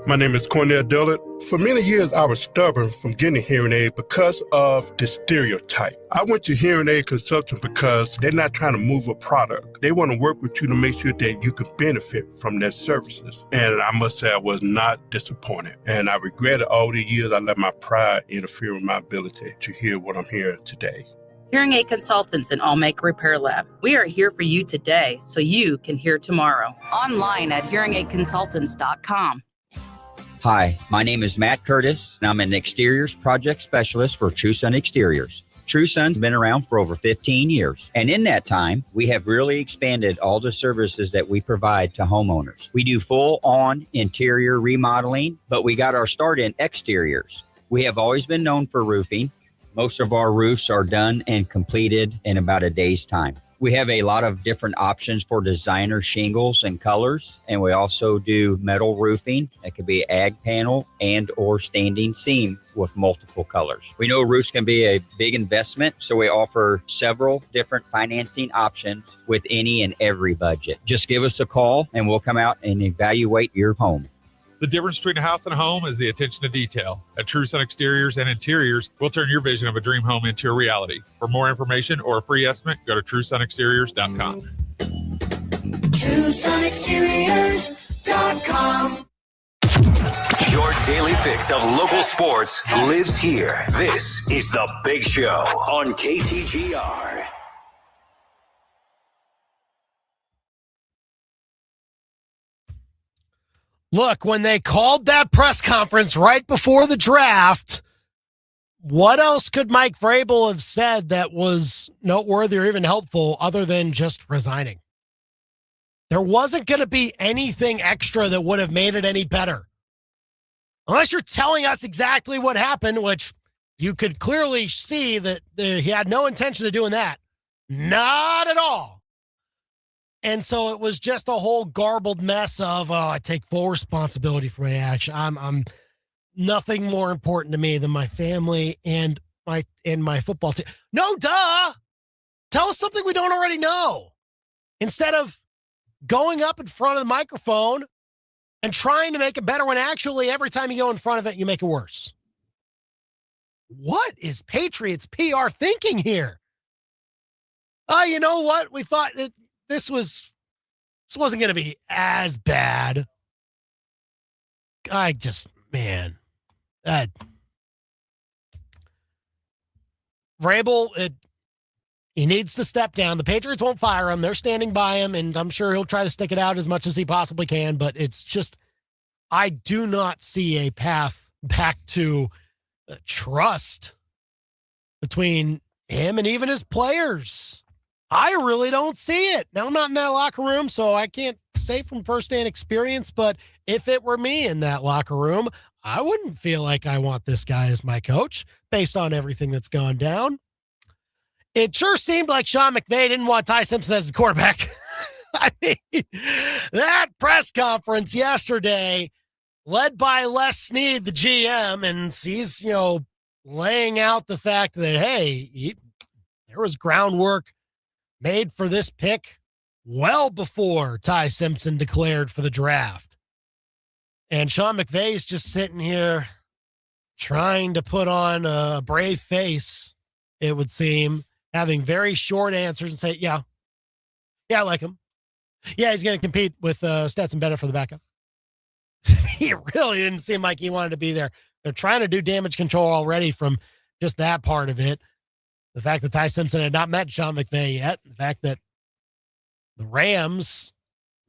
My name is Cornell Dillard. For many years, I was stubborn from getting a hearing aid because of the stereotype. I went to hearing aid consultant because they're not trying to move a product. They want to work with you to make sure that you can benefit from their services. And I must say I was not disappointed. And I regretted all the years I let my pride interfere with my ability to hear what I'm hearing today. Hearing Aid Consultants and Allmaker Repair Lab. We are here for you today so you can hear tomorrow. Online at hearingaidconsultants.com. Hi, my name is Matt Curtis, and I'm an exteriors project specialist for True Sun Exteriors. True Sun's been around for over 15 years, and in that time, we have really expanded all the services that we provide to homeowners. We do full-on interior remodeling, but we got our start in exteriors. We have always been known for roofing. Most of our roofs are done and completed in about a day's time. We have a lot of different options for designer shingles and colors, and we also do metal roofing. It could be ag panel and or standing seam with multiple colors. We know roofs can be a big investment, so we offer several different financing options with any and every budget. Just give us a call and we'll come out and evaluate your home. The difference between a house and a home is the attention to detail. At True Sun Exteriors and Interiors, we'll turn your vision of a dream home into a reality. For more information or a free estimate, go to TrueSunExteriors.com. TrueSunExteriors.com. Your daily fix of local sports lives here. This is The Big Show on KTGR. Look, when they called that press conference right before the draft, what else could Mike Vrabel have said that was noteworthy or even helpful other than just resigning? There wasn't going to be anything extra that would have made it any better. Unless you're telling us exactly what happened, which you could clearly see that he had no intention of doing that. Not at all. And so it was just a whole garbled mess of, I take full responsibility for my action. I'm nothing more important to me than my family and my football team. No, duh. Tell us something we don't already know. Instead of going up in front of the microphone and trying to make it better when actually every time you go in front of it, you make it worse. What is Patriots PR thinking here? You know what? We thought that this wasn't going to be as bad. Vrabel, he needs to step down. The Patriots won't fire him. They're standing by him, and I'm sure he'll try to stick it out as much as he possibly can, but it's just, I do not see a path back to trust between him and even his players. I really don't see it. Now, I'm not in that locker room, so I can't say from firsthand experience, but if it were me in that locker room, I wouldn't feel like I want this guy as my coach based on everything that's gone down. It sure seemed like Sean McVay didn't want Ty Simpson as his quarterback. I mean, that press conference yesterday, led by Les Snead, the GM, and he's, laying out the fact that, hey, there was groundwork made for this pick well before Ty Simpson declared for the draft. And Sean McVay's just sitting here trying to put on a brave face, it would seem, having very short answers and say, yeah, I like him. Yeah, he's going to compete with Stetson Bennett for the backup. He really didn't seem like he wanted to be there. They're trying to do damage control already from just that part of it. The fact that Ty Simpson had not met Sean McVay yet. The fact that the Rams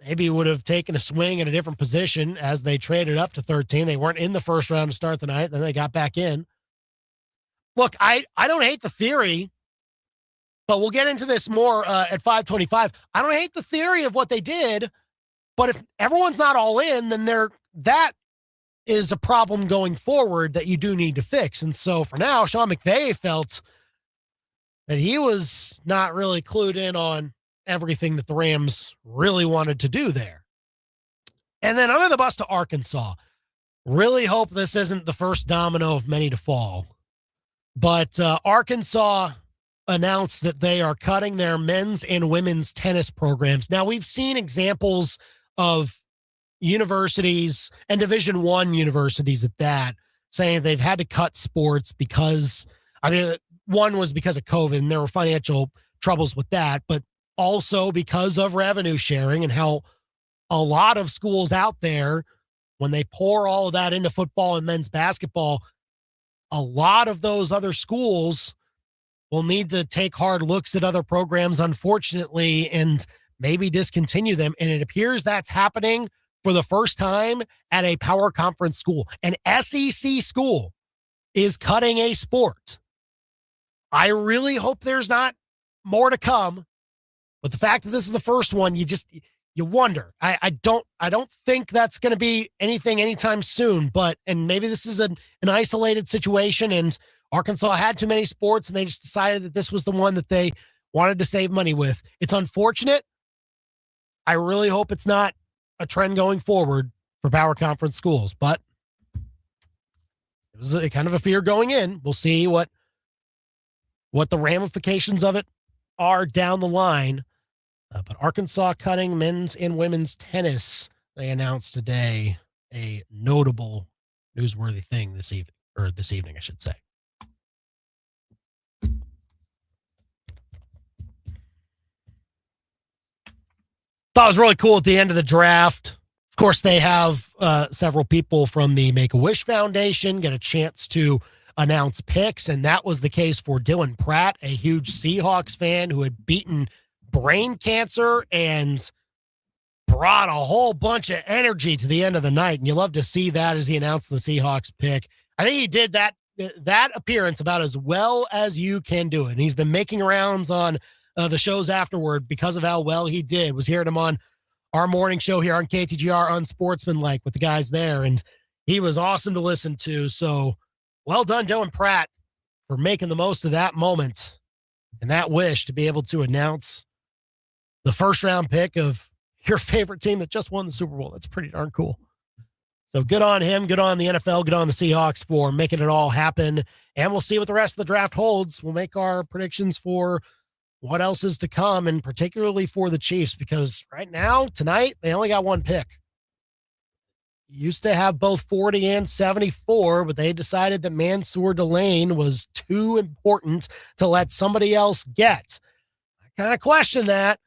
maybe would have taken a swing in a different position as they traded up to 13. They weren't in the first round to start the night. Then they got back in. Look, I don't hate the theory, but we'll get into this more at 5:25. I don't hate the theory of what they did, but if everyone's not all in, then that is a problem going forward that you do need to fix. And so for now, Sean McVay felt that he was not really clued in on everything that the Rams really wanted to do there. And then under the bus to Arkansas. Really hope this isn't the first domino of many to fall. But Arkansas announced that they are cutting their men's and women's tennis programs. Now, we've seen examples of universities and Division I universities at that saying they've had to cut sports because, one was because of COVID and there were financial troubles with that, but also because of revenue sharing and how a lot of schools out there, when they pour all of that into football and men's basketball, a lot of those other schools will need to take hard looks at other programs, unfortunately, and maybe discontinue them. And it appears that's happening for the first time at a power conference school. An SEC school is cutting a sport. I really hope there's not more to come. But the fact that this is the first one, you wonder. I don't think that's going to be anything anytime soon, and maybe this is an isolated situation and Arkansas had too many sports and they just decided that this was the one that they wanted to save money with. It's unfortunate. I really hope it's not a trend going forward for power conference schools, but it was a kind of a fear going in. We'll see what the ramifications of it are down the line. But Arkansas cutting men's and women's tennis, they announced today, a notable, newsworthy thing this evening, I should say. Thought it was really cool at the end of the draft. Of course, they have several people from the Make-A-Wish Foundation get a chance to announce picks, and that was the case for Dylan Pratt, a huge Seahawks fan who had beaten brain cancer and brought a whole bunch of energy to the end of the night. And you love to see that as he announced the Seahawks pick. I think he did that that appearance about as well as you can do it. And he's been making rounds on the shows afterward because of how well he did. Was hearing him on our morning show here on KTGR Unsportsmanlike with the guys there, and he was awesome to listen to. So well done, Dylan Pratt, for making the most of that moment and that wish to be able to announce the first round pick of your favorite team that just won the Super Bowl. That's pretty darn cool. So good on him, good on the NFL, good on the Seahawks for making it all happen. And we'll see what the rest of the draft holds. We'll make our predictions for what else is to come, and particularly for the Chiefs, because right now, tonight, they only got one pick. Used to have both 40 and 74, but they decided that Mansoor Delane was too important to let somebody else get. I kind of question that.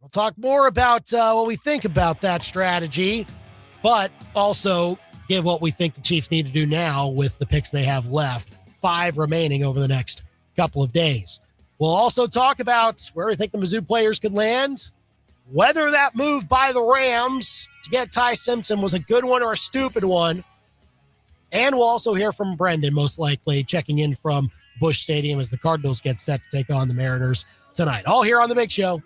We'll talk more about what we think about that strategy, but also give what we think the Chiefs need to do now with the picks they have left, 5 remaining over the next couple of days. We'll also talk about where we think the Mizzou players could land, whether that move by the Rams to get Ty Simpson was a good one or a stupid one. And we'll also hear from Brendan, most likely, checking in from Busch Stadium as the Cardinals get set to take on the Mariners tonight. All here on The Big Show.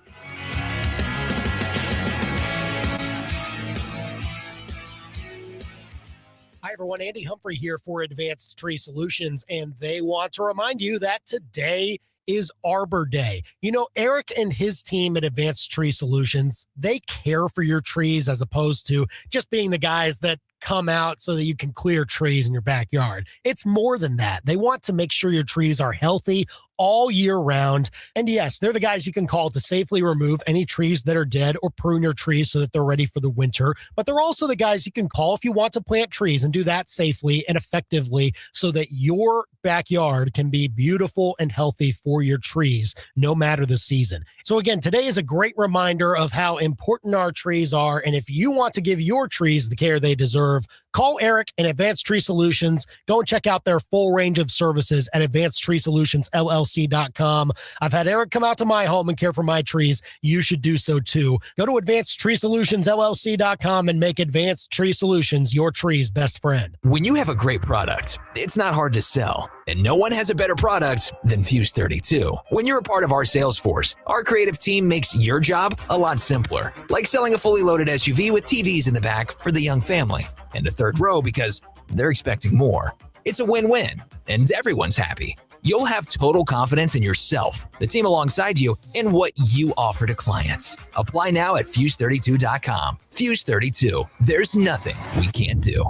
Hi, everyone. Andy Humphrey here for Advanced Tree Solutions, and they want to remind you that today is Arbor Day. You know, Eric and his team at Advanced Tree Solutions, they care for your trees as opposed to just being the guys that come out so that you can clear trees in your backyard. It's more than that. They want to make sure your trees are healthy all year round. And yes, they're the guys you can call to safely remove any trees that are dead or prune your trees so that they're ready for the winter. But they're also the guys you can call if you want to plant trees and do that safely and effectively so that your backyard can be beautiful and healthy for your trees, no matter the season. So again, today is a great reminder of how important our trees are. And if you want to give your trees the care they deserve, call Eric and Advanced Tree Solutions. Go and check out their full range of services at AdvancedTreeSolutionsLLC.com. I've had Eric come out to my home and care for my trees. You should do so too. Go to AdvancedTreeSolutionsLLC.com and make Advanced Tree Solutions your tree's best friend. When you have a great product, it's not hard to sell. And no one has a better product than Fuse 32. When you're a part of our sales force, our creative team makes your job a lot simpler. Like selling a fully loaded SUV with TVs in the back for the young family and a third row because they're expecting more. It's a win-win, and everyone's happy. You'll have total confidence in yourself, the team alongside you, and what you offer to clients. Apply now at Fuse32.com. Fuse 32. There's nothing we can't do.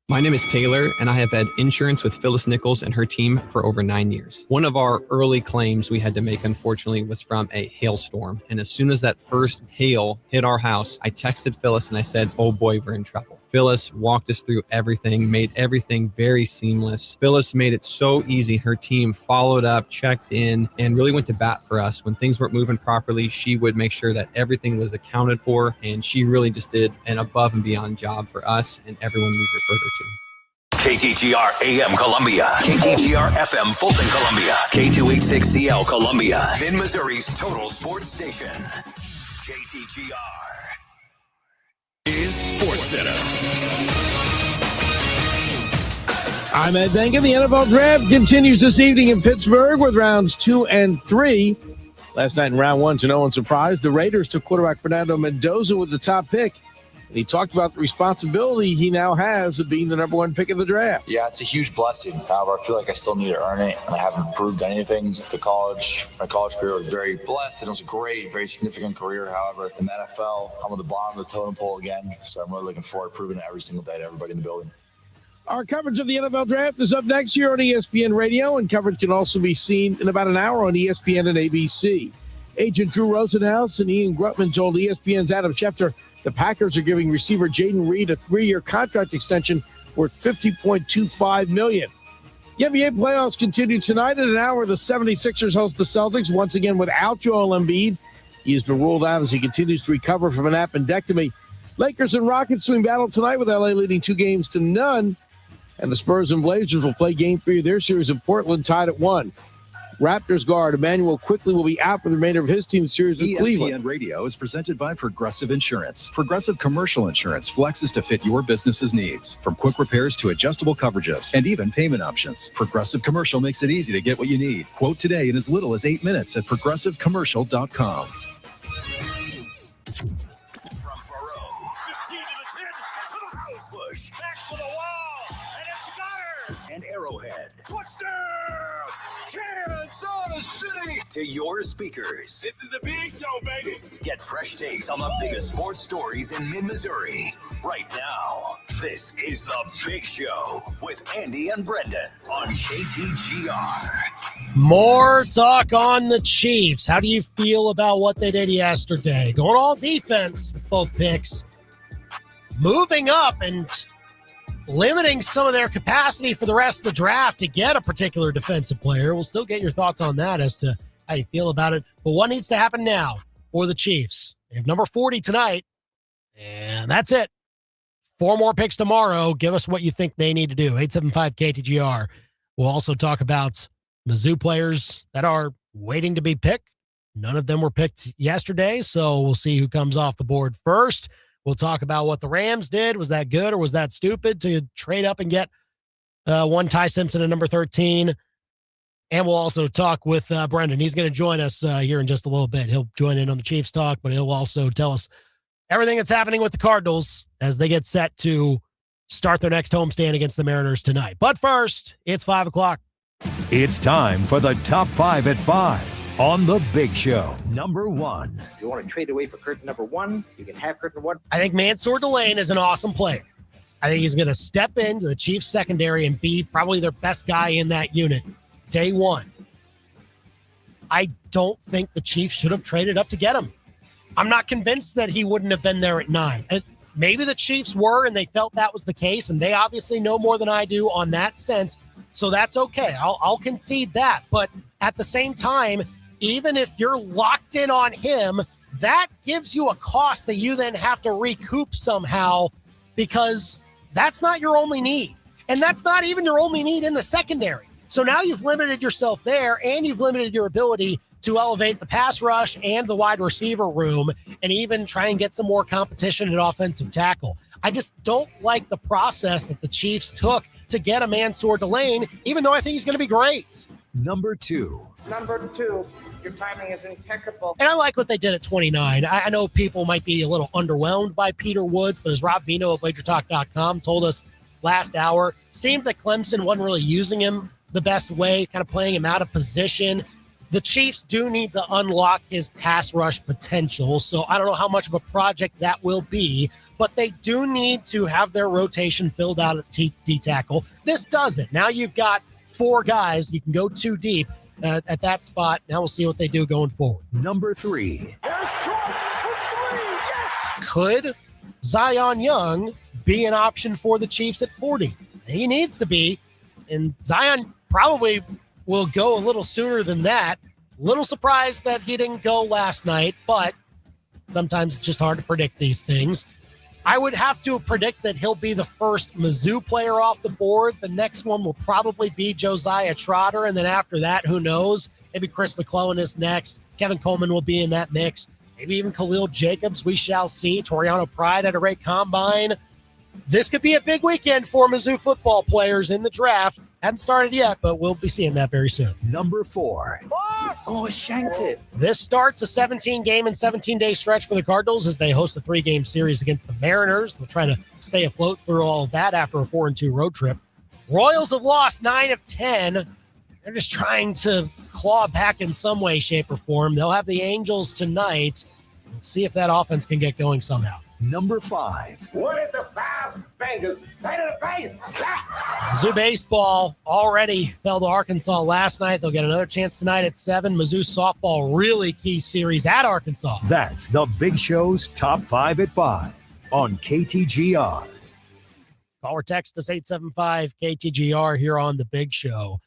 My name is Taylor, and I have had insurance with Phyllis Nichols and her team for over 9 years. One of our early claims we had to make, unfortunately, was from a hailstorm. And as soon as that first hail hit our house, I texted Phyllis and I said, oh boy, we're in trouble. Phyllis walked us through everything, made everything very seamless. Phyllis made it so easy. Her team followed up, checked in, and really went to bat for us. When things weren't moving properly, she would make sure that everything was accounted for, and she really just did an above and beyond job for us and everyone we referred her to. KTGR AM Columbia, KTGR FM Fulton Columbia, K286CL Columbia, in Missouri's total sports station. KTGR is Sports Center. I'm Ed Benkin. The NFL Draft continues this evening in Pittsburgh with rounds 2 and 3. Last night in round 1, to no one's surprise, the Raiders took quarterback Fernando Mendoza with the top pick. And he talked about the responsibility he now has of being the number 1 pick of the draft. Yeah, it's a huge blessing. However, I feel like I still need to earn it, and I haven't proved anything. My college career was very blessed, and it was a great, very significant career. However, in the NFL, I'm at the bottom of the totem pole again, so I'm really looking forward to proving it every single day to everybody in the building. Our coverage of the NFL Draft is up next year on ESPN Radio, and coverage can also be seen in about an hour on ESPN and ABC. Agent Drew Rosenhaus and Ian Grutman told ESPN's Adam Schefter the Packers are giving receiver Jaden Reed a 3-year contract extension worth $50.25 million. The NBA playoffs continue tonight at an hour. The 76ers host the Celtics once again without Joel Embiid. He has been ruled out as he continues to recover from an appendectomy. Lakers and Rockets swing battle tonight with LA leading 2-0. And the Spurs and Blazers will play Game 3 of their series in Portland tied at 1. Raptors guard Emmanuel quickly will be out for the remainder of his team's series with ESPN Cleveland. Radio is presented by Progressive Insurance. Progressive Commercial Insurance flexes to fit your business's needs. From quick repairs to adjustable coverages and even payment options, Progressive Commercial makes it easy to get what you need. Quote today in as little as 8 minutes at progressivecommercial.com. From Faro. 15 to the 10, to the house. Bush. Back to the wall. And it's got her. And Arrowhead. Touchdown! Kansas City. To your speakers. This is the big show, baby. Get fresh takes on the biggest sports stories in mid-Missouri. Right now, this is the Big Show with Andy and Brendan on KTGR. More talk on the Chiefs. How do you feel about what they did yesterday? Going all defense with both picks. Moving up and limiting some of their capacity for the rest of the draft to get a particular defensive player. We'll still get your thoughts on that as to how you feel about it. But what needs to happen now for the Chiefs? They have number 40 tonight, and that's it. 4 more picks tomorrow. Give us what you think they need to do. 875-KTGR. We'll also talk about Mizzou players that are waiting to be picked. None of them were picked yesterday, so we'll see who comes off the board first. We'll talk about what the Rams did. Was that good or was that stupid to trade up and get one Ty Simpson at number 13? And we'll also talk with Brendan. He's going to join us here in just a little bit. He'll join in on the Chiefs talk, but he'll also tell us everything that's happening with the Cardinals as they get set to start their next homestand against the Mariners tonight. But first, it's 5 o'clock. It's time for the Top 5 at 5 on The Big Show. Number 1. If you want to trade away for curtain number 1, you can have curtain 1. I think Mansoor Delane is an awesome player. I think he's going to step into the Chiefs secondary and be probably their best guy in that unit day one. I don't think the Chiefs should have traded up to get him. I'm not convinced that he wouldn't have been there at 9. Maybe the Chiefs were, and they felt that was the case, and they obviously know more than I do on that sense, so that's okay. I'll concede that. But at the same time, even if you're locked in on him, that gives you a cost that you then have to recoup somehow because that's not your only need. And that's not even your only need in the secondary. So now you've limited yourself there, and you've limited your ability to elevate the pass rush and the wide receiver room and even try and get some more competition at offensive tackle. I just don't like the process that the Chiefs took to get a Mansoor Delane, even though I think he's going to be great. Number 2. Number 2, your timing is impeccable. And I like what they did at 29. I know people might be a little underwhelmed by Peter Woods, but as Rob Veno of LakerTalk.com told us last hour, seemed that Clemson wasn't really using him the best way, kind of playing him out of position. The Chiefs do need to unlock his pass rush potential, so I don't know how much of a project that will be, but they do need to have their rotation filled out at D-tackle. This does it. Now you've got 4 guys. You can go 2 deep at that spot. Now we'll see what they do going forward. Number 3. Could Zion Young be an option for the Chiefs at 40? He needs to be, and Zion probably will go a little sooner than that. Little surprised that he didn't go last night, but sometimes it's just hard to predict these things. I would have to predict that he'll be the first Mizzou player off the board. The next one will probably be Josiah Trotter, and then after that, who knows? Maybe Chris McClellan is next. Kevin Coleman will be in that mix. Maybe even Khalil Jacobs, we shall see. Toriano Pride at a great combine. This could be a big weekend for Mizzou football players in the draft. Hadn't started yet, but we'll be seeing that very soon. Number 4. Oh, shanked it. This starts a 17-game and 17-day stretch for the Cardinals as they host a 3-game series against the Mariners. They'll try to stay afloat through all of that after a 4-2 road trip. Royals have lost 9 of 10. They're just trying to claw back in some way, shape, or form. They'll have the Angels tonight. We'll see if that offense can get going somehow. Number 5. What is the 5 fingers? Say to the face. Stop. Mizzou baseball already fell to Arkansas last night. They'll get another chance tonight at 7. Mizzou softball, really key series at Arkansas. That's the Big Show's Top 5 at 5 on KTGR. Call or text us 875-KTGR here on the Big Show.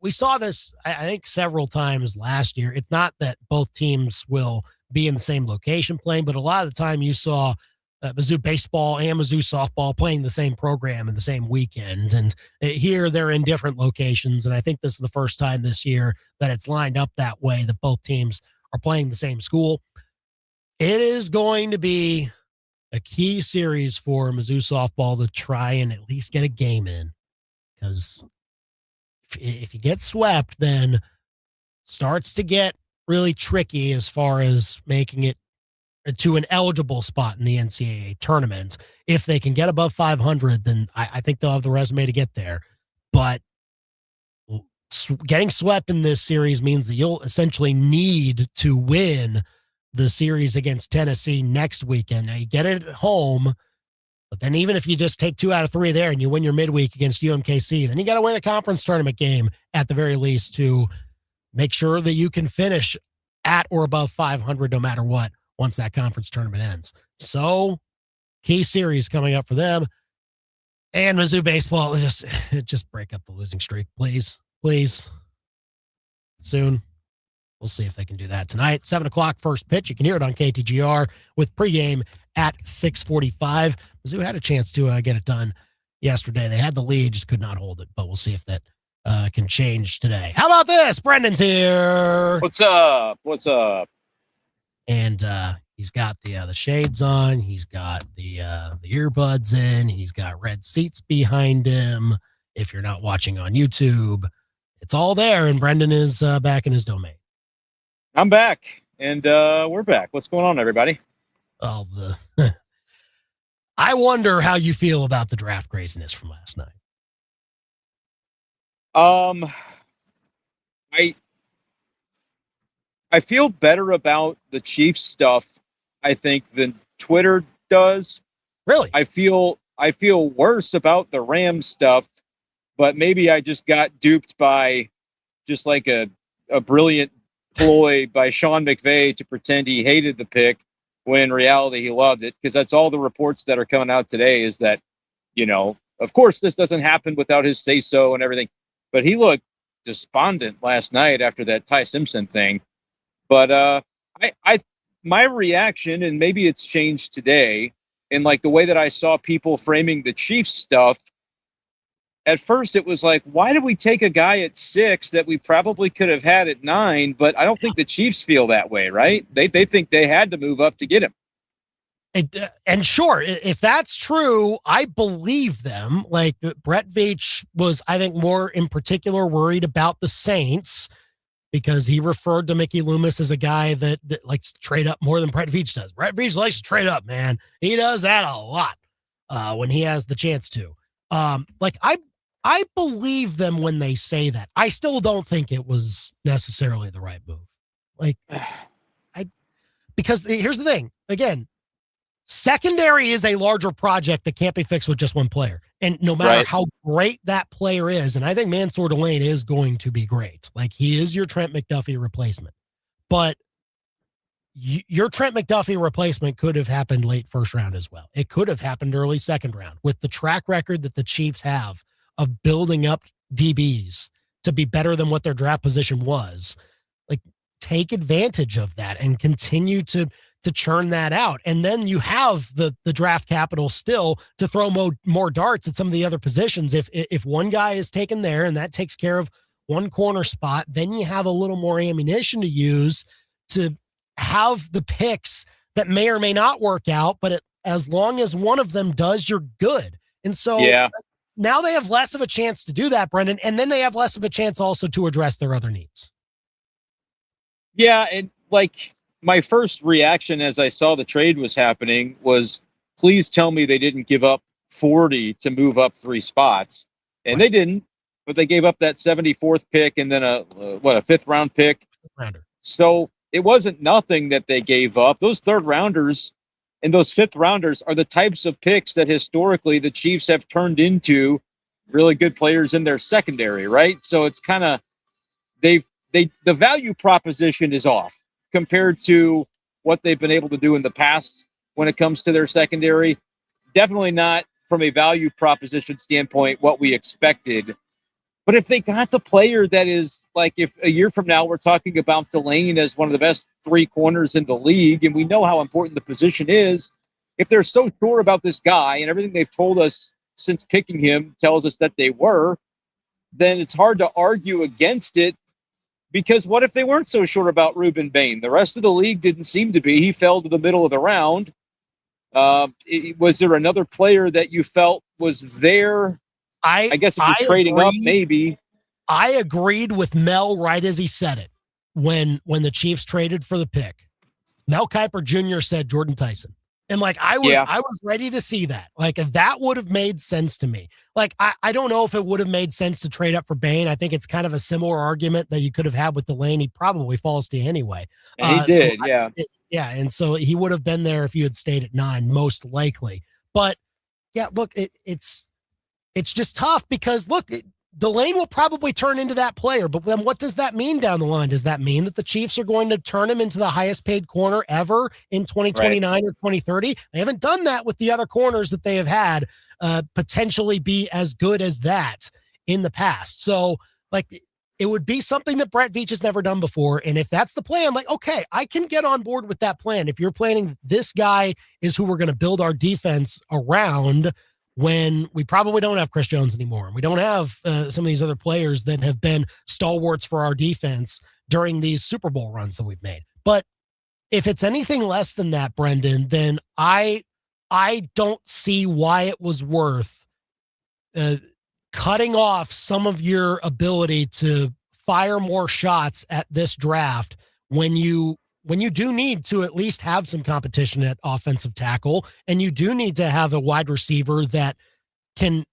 We saw this, I think, several times last year. It's not that both teams will be in the same location playing, but a lot of the time you saw Mizzou baseball and Mizzou softball playing the same program in the same weekend. And here they're in different locations. And I think this is the first time this year that it's lined up that way, that both teams are playing the same school. It is going to be a key series for Mizzou softball to try and at least get a game in. Because if you get swept, then starts to get really tricky as far as making it to an eligible spot in the NCAA tournament. If they can get above 500, then I think they'll have the resume to get there. But getting swept in this series means that you'll essentially need to win the series against Tennessee next weekend. Now, you get it at home, but then even if you just take 2 out of 3 there and you win your midweek against UMKC, then you got to win a conference tournament game at the very least to make sure that you can finish at or above 500 no matter what once that conference tournament ends. So, key series coming up for them. And Mizzou baseball, just break up the losing streak, please. Please. Soon. We'll see if they can do that tonight. 7 o'clock first pitch. You can hear it on KTGR with pregame at 6:45. Mizzou had a chance to get it done yesterday. They had the lead, just could not hold it. But we'll see if that can change today. How about this? Brendan's here. What's up? What's up? And he's got the shades on. He's got the earbuds in. He's got red seats behind him. If you're not watching on YouTube, it's all there. And Brendan is back in his domain. I'm back, and we're back. What's going on, everybody? Oh, I wonder how you feel about the draft craziness from last night. I feel better about the Chiefs stuff, I think, than Twitter does. Really? I feel worse about the Rams stuff, but maybe I just got duped by just like a brilliant ploy by Sean McVay to pretend he hated the pick when in reality he loved it, because that's all the reports that are coming out today is that, of course this doesn't happen without his say-so and everything, but he looked despondent last night after that Ty Simpson thing. But my reaction, and maybe it's changed today, in like the way that I saw people framing the Chiefs stuff, at first it was like, why did we take a guy at 6 that we probably could have had at 9? But I don't think the Chiefs feel that way, right? They think they had to move up to get him. And sure, if that's true, I believe them. Like Brett Veach was, I think, more in particular worried about the Saints because he referred to Mickey Loomis as a guy that likes to trade up more than Brett Veach does. Brett Veach likes to trade up, man. He does that a lot when he has the chance to. I believe them when they say that. I still don't think it was necessarily the right move. Because here's the thing. Again, secondary is a larger project that can't be fixed with just one player. And no matter how great that player is, and I think Mansoor Delane is going to be great. Like, he is your Trent McDuffie replacement. But your Trent McDuffie replacement could have happened late first round as well. It could have happened early second round. With the track record that the Chiefs have of building up DBs to be better than what their draft position was, like, take advantage of that and continue to churn that out. And then you have the draft capital still to throw more darts at some of the other positions. If one guy is taken there and that takes care of one corner spot, then you have a little more ammunition to use to have the picks that may or may not work out, but as long as one of them does, you're good. And so now they have less of a chance to do that, Brendan, and then they have less of a chance also to address their other needs. Yeah, and like my first reaction as I saw the trade was happening was, please tell me they didn't give up 40 to move up 3 spots. And they didn't, but they gave up that 74th pick and then a 5th round pick. So it wasn't nothing that they gave up. Those 3rd rounders and those 5th rounders are the types of picks that historically the Chiefs have turned into really good players in their secondary, right? So it's kind of, the value proposition is off compared to what they've been able to do in the past when it comes to their secondary. Definitely not from a value proposition standpoint what we expected. But if they got the player that is, like, if a year from now we're talking about Delane as one of the best 3 corners in the league, and we know how important the position is, if they're so sure about this guy and everything they've told us since picking him tells us that they were, then it's hard to argue against it. Because what if they weren't so sure about Ruben Bain? The rest of the league didn't seem to be. He fell to the middle of the round. Was there another player that you felt was there? I guess if you're trading up, maybe. I agreed with Mel right as he said it when the Chiefs traded for the pick. Mel Kiper Jr. said Jordan Tyson. And like I was ready to see that. Like that would have made sense to me. Like I don't know if it would have made sense to trade up for Bain. I think it's kind of a similar argument that you could have had with Delane. He probably falls to you anyway. He did, yeah. And so he would have been there if you had stayed at 9, most likely. But yeah, look, it's just tough because look, Delane will probably turn into that player, but then what does that mean down the line? Does that mean that the Chiefs are going to turn him into the highest paid corner ever in 2029 or 2030? They haven't done that with the other corners that they have had potentially be as good as that in the past. So like it would be something that Brett Veach has never done before. And if that's the plan, like, okay, I can get on board with that plan. If you're planning, this guy is who we're going to build our defense around, when we probably don't have Chris Jones anymore. And we don't have some of these other players that have been stalwarts for our defense during these Super Bowl runs that we've made. But if it's anything less than that, Brendan, then I don't see why it was worth cutting off some of your ability to fire more shots at this draft when you do need to at least have some competition at offensive tackle, and you do need to have a wide receiver that can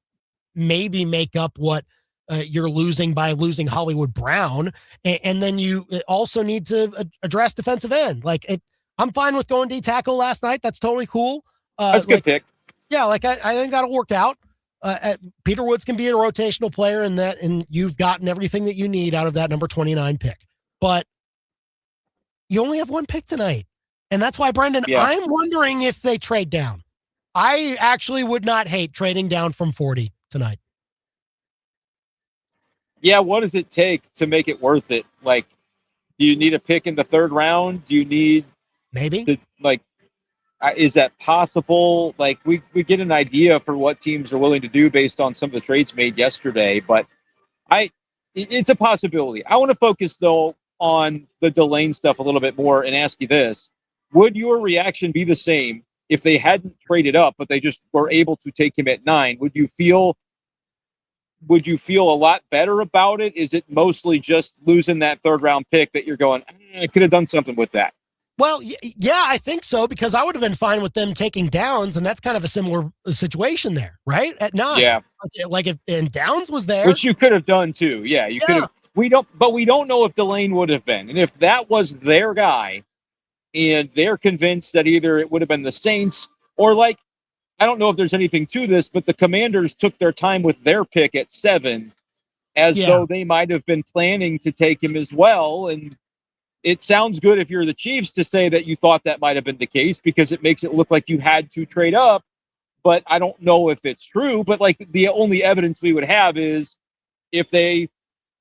maybe make up what you're losing by losing Hollywood Brown. And then you also need to address defensive end. I'm fine with going D tackle last night. That's totally cool. That's a good pick. Yeah. I think that'll work out. Peter Woods can be a rotational player in that, and you've gotten everything that you need out of that number 29 pick, but you only have one pick tonight. And that's why, Brendan, I'm wondering if they trade down. I actually would not hate trading down from 40 tonight. Yeah, what does it take to make it worth it? Like, do you need a pick in the 3rd round? Do you need maybe is that possible? Like, we get an idea for what teams are willing to do based on some of the trades made yesterday, but it's a possibility. I want to focus though on the Delane stuff a little bit more and ask you this. Would your reaction be the same if they hadn't traded up, but they just were able to take him at 9? Would you feel a lot better about it? Is it mostly just losing that 3rd round pick that you're going, I could have done something with that? Well, yeah, I think so, because I would have been fine with them taking Downs, and that's kind of a similar situation there, right? At 9. Yeah. Like if Downs was there. Which you could have done too. Yeah, you could have. We don't know if Delane would have been. And if that was their guy and they're convinced that either it would have been the Saints or I don't know if there's anything to this, but the Commanders took their time with their pick at 7 as though they might have been planning to take him as well. And it sounds good if you're the Chiefs to say that you thought that might have been the case because it makes it look like you had to trade up. But I don't know if it's true. But the only evidence we would have is if they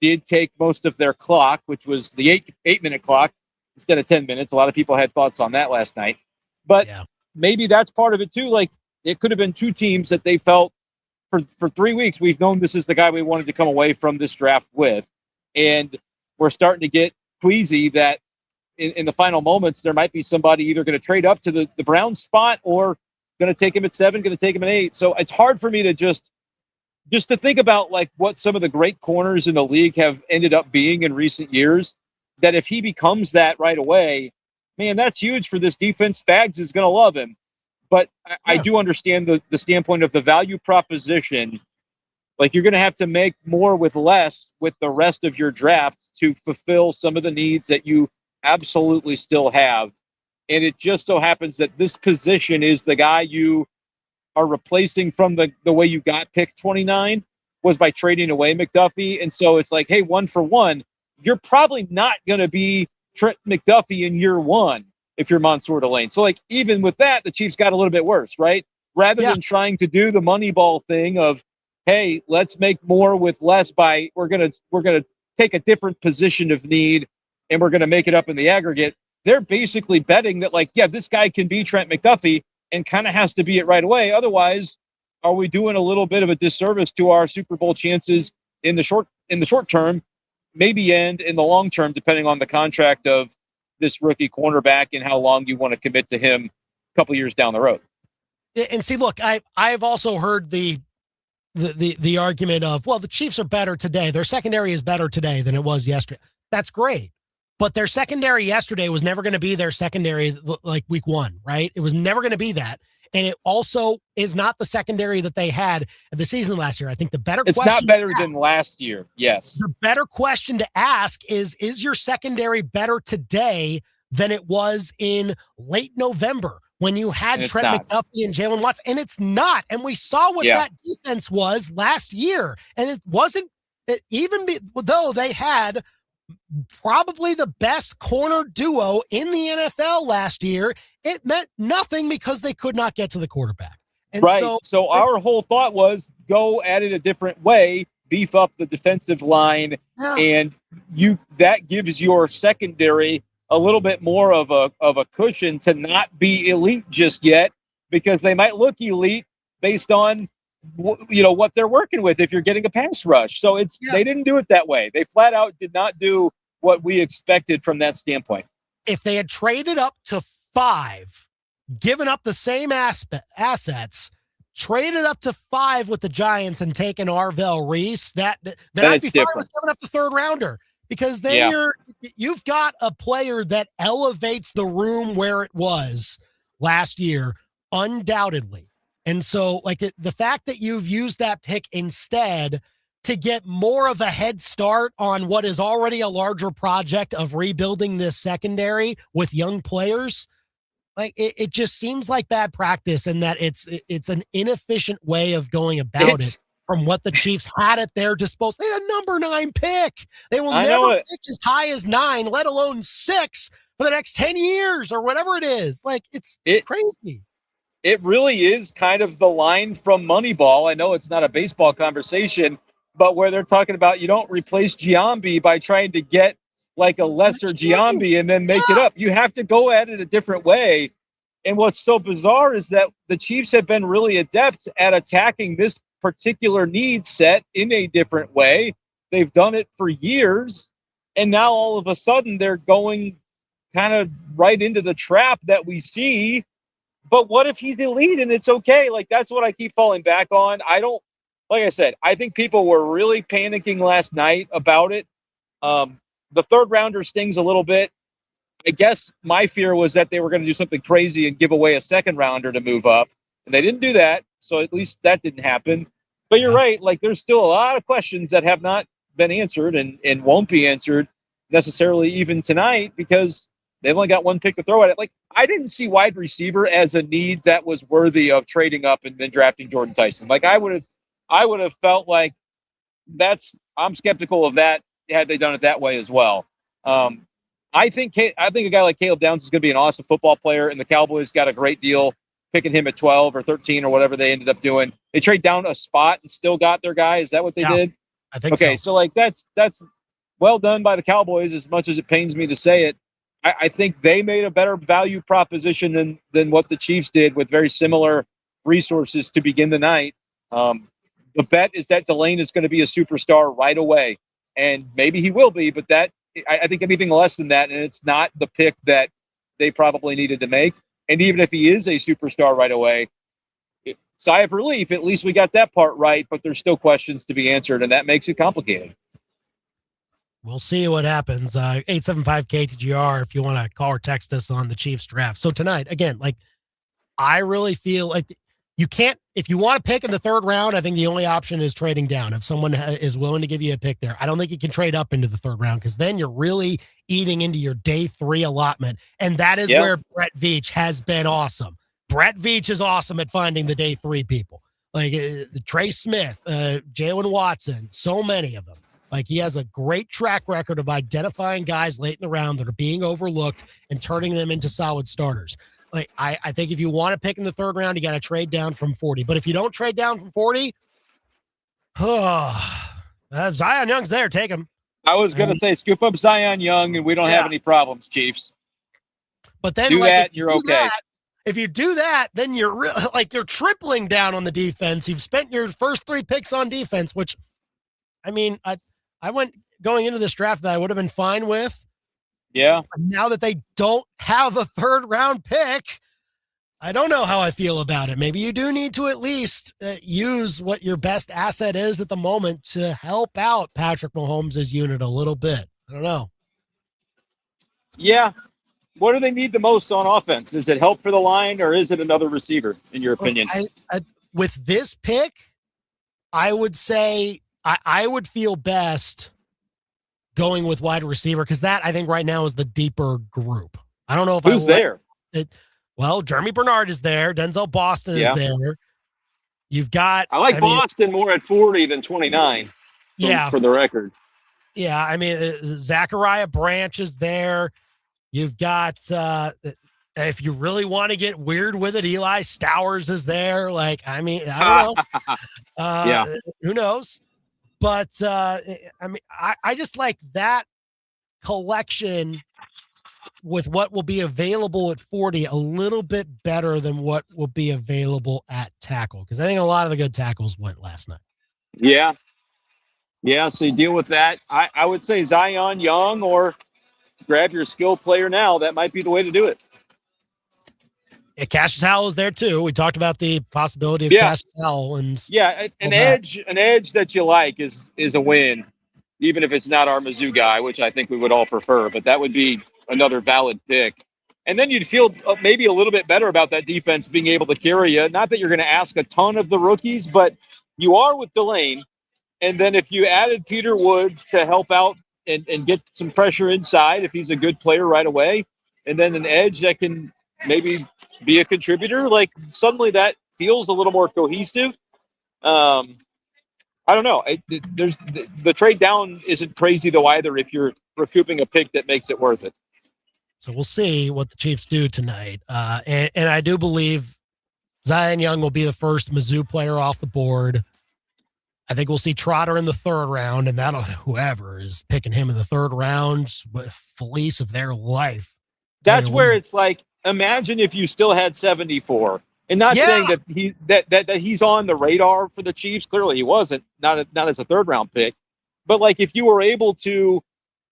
did take most of their clock, which was the 8-minute clock instead of 10 minutes. A lot of people had thoughts on that last night, but maybe that's part of it too. Like, it could have been 2 teams that they felt for 3 weeks, we've known this is the guy we wanted to come away from this draft with. And we're starting to get queasy that in the final moments, there might be somebody either going to trade up to the Browns spot or going to take him at 7, going to take him at 8. So it's hard for me to just to think about what some of the great corners in the league have ended up being in recent years, that if he becomes that right away, man, that's huge for this defense. Spags is going to love him. But I do understand the standpoint of the value proposition. Like, you're going to have to make more with less with the rest of your draft to fulfill some of the needs that you absolutely still have. And it just so happens that this position is the guy you are replacing from the way you got pick 29 was by trading away McDuffie. And so it's like, hey, 1 for 1, you're probably not going to be Trent McDuffie in year 1 if you're Mansoor Delane. So even with that, the Chiefs got a little bit worse, right? Rather than trying to do the Moneyball thing of, hey, let's make more with less by we're gonna take a different position of need and we're gonna make it up in the aggregate. They're basically betting that this guy can be Trent McDuffie. and kind of has to be it right away. Otherwise, are we doing a little bit of a disservice to our Super Bowl chances in the short term, maybe and in the long term, depending on the contract of this rookie cornerback and how long you want to commit to him a couple years down the road. And see, look, I've also heard the argument of, well, the Chiefs are better today. Their secondary is better today than it was yesterday. That's great. But their secondary yesterday was never going to be their secondary like week one, right? It was never going to be that. And it also is not the secondary that they had at the season last year. I think the better It's not better than last year. Yes. The better question to ask is your secondary better today than it was in late November when you had Trent McDuffie and Jalen Watts? And it's not. And we saw what that defense was last year. And it wasn't, though they had probably the best corner duo in the NFL last year, it meant nothing because they could not get to the quarterback. And right. So our whole thought was go at it a different way, beef up the defensive line, and that gives your secondary a little bit more of a cushion to not be elite just yet, because they might look elite based on what they're working with if you're getting a pass rush. So they didn't do it that way. They flat out did not do what we expected from that standpoint. If they had traded up to 5, given up the same assets, traded up to 5 with the Giants and taken Arvell Reese, then I'd be fine with giving up the third rounder, because then you've got a player that elevates the room where it was last year, undoubtedly. And so, the fact that you've used that pick instead to get more of a head start on what is already a larger project of rebuilding this secondary with young players, it just seems like bad practice, and that it's an inefficient way of going about it from what the Chiefs had at their disposal. They had a number 9 pick. They will never pick as high as 9, let alone 6 for the next 10 years or whatever it is. It's crazy. It really is kind of the line from Moneyball. I know it's not a baseball conversation, but where they're talking about you don't replace Giambi by trying to get like a lesser Giambi and then make it up. You have to go at it a different way. And what's so bizarre is that the Chiefs have been really adept at attacking this particular need set in a different way. They've done it for years. And now all of a sudden they're going kind of right into the trap that we see. But what if he's elite and it's okay? That's what I keep falling back on. Like I said, I think people were really panicking last night about it. The third rounder stings a little bit. I guess my fear was that they were going to do something crazy and give away a second rounder to move up. And they didn't do that. So at least that didn't happen. But you're right. There's still a lot of questions that have not been answered and won't be answered necessarily even tonight, because they've only got 1 pick to throw at it. I didn't see wide receiver as a need that was worthy of trading up and then drafting Jordan Tyson. I would have felt like I'm skeptical of that had they done it that way as well. I think a guy like Caleb Downs is going to be an awesome football player, and the Cowboys got a great deal picking him at 12 or 13 or whatever they ended up doing. They trade down a spot and still got their guy. Is that what they did? I think so. Okay, so that's well done by the Cowboys, as much as it pains me to say it. I think they made a better value proposition than what the Chiefs did with very similar resources to begin the night. The bet is that Delane is going to be a superstar right away, and maybe he will be, but I think anything less than that, and it's not the pick that they probably needed to make. And even if he is a superstar right away, sigh of relief, at least we got that part right, but there's still questions to be answered, and that makes it complicated. We'll see what happens. 875-KTGR if you want to call or text us on the Chiefs draft. So tonight, again, I really feel like you can't, if you want to pick in the third round, I think the only option is trading down. If someone is willing to give you a pick there, I don't think you can trade up into the third round, because then you're really eating into your day 3 allotment. And that is where Brett Veach has been awesome. Brett Veach is awesome at finding the day 3 people. Trey Smith, Jalen Watson, so many of them. He has a great track record of identifying guys late in the round that are being overlooked and turning them into solid starters. I think if you want to pick in the third round, you got to trade down from 40. But if you don't trade down from 40, Zion Young's there. Take him. I was going to say, scoop up Zion Young, and we don't have any problems, Chiefs. But then do that, you're okay. if you do that, then you're you're tripling down on the defense. You've spent your first 3 picks on defense, which, I mean, I went going into this draft that I would have been fine with. Yeah. But now that they don't have a 3rd round pick, I don't know how I feel about it. Maybe you do need to at least use what your best asset is at the moment to help out Patrick Mahomes' unit a little bit. I don't know. Yeah. What do they need the most on offense? Is it help for the line, or is it another receiver, in your opinion? With this pick, I would say I would feel best going with wide receiver, because that, I think, right now is the deeper group. I don't know if Who's there? Well, Jeremy Bernard is there. Denzel Boston is there. You've got... I like Boston more at 40 than 29, for the record. Yeah, I mean, Zachariah Branch is there. You've got, if you really want to get weird with it, Eli Stowers is there. Like, I mean, I don't know. Who knows? But, I mean, I just like that collection with what will be available at 40 a little bit better than what will be available at tackle, because I think a lot of the good tackles went last night. Yeah. Yeah, so you deal with that. I would say Zion Young, or grab your skill player now. That might be the way to do it. Yeah, Cassius Howell is there too. We talked about the possibility of Cassius Howell, and an edge that you like is a win, even if it's not our Mizzou guy, which I think we would all prefer. But that would be another valid pick. And then you'd feel maybe a little bit better about that defense being able to carry you. Not that you're going to ask a ton of the rookies, but you are with Delane. And then if you added Peter Woods to help out and get some pressure inside, if he's a good player right away, and then an edge that can maybe be a contributor, like suddenly that feels a little more cohesive. I don't know. There's the trade down isn't crazy though either if you're recouping a pick that makes it worth it. So we'll see what the Chiefs do tonight. And I do believe Zion Young will be the first Mizzou player off the board. I think we'll see Trotter in the 3rd round, and that'll, whoever is picking him in the 3rd round, fleece of their life. That's where it's like, imagine if you still had 74, and not saying that he's on the radar for the Chiefs. Clearly he wasn't, not as a 3rd round pick, but like if you were able to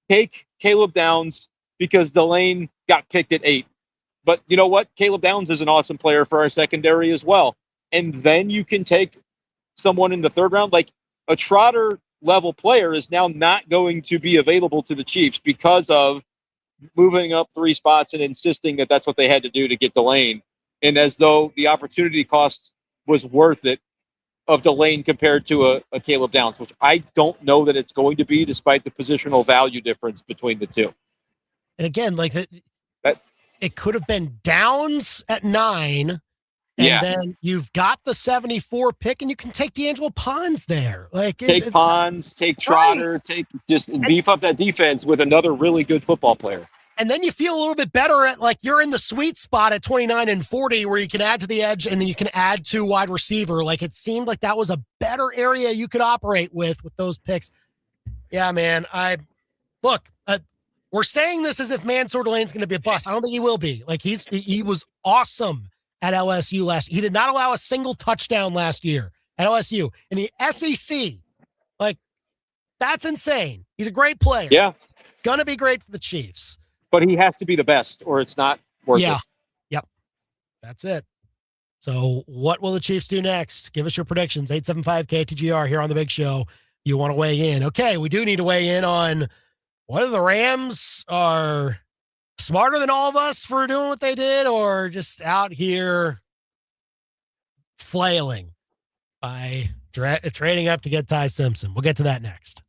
take Caleb Downs because Delane got picked at 8, but you know what? Caleb Downs is an awesome player for our secondary as well. And then you can take someone in the 3rd round, like a Trotter level player is now not going to be available to the Chiefs because of moving up 3 spots and insisting that that's what they had to do to get Delane. And as though the opportunity cost was worth it of Delane compared to a Caleb Downs, which I don't know that it's going to be, despite the positional value difference between the two. And again, like it could have been Downs at 9, and then you've got the 74 pick, and you can take D'Angelo Pons there. Like take Pons, take Trotter, just beef up that defense with another really good football player. And then you feel a little bit better at, like, you're in the sweet spot at 29 and 40 where you can add to the edge and then you can add to wide receiver. Like, it seemed like that was a better area you could operate with those picks. Yeah, man. We're saying this as if Mansoor Delane's going to be a bust. I don't think he will be. Like, he was awesome at LSU last year. He did not allow a single touchdown last year at LSU. In the SEC, like, that's insane. He's a great player. Yeah. It's going to be great for the Chiefs. But he has to be the best or it's not worth it. Yep. That's it. So what will the Chiefs do next? Give us your predictions. 875-KTGR here on The Big Show. You want to weigh in. Okay, we do need to weigh in on whether the Rams are smarter than all of us for doing what they did or just out here flailing by trading up to get Ty Simpson. We'll get to that next.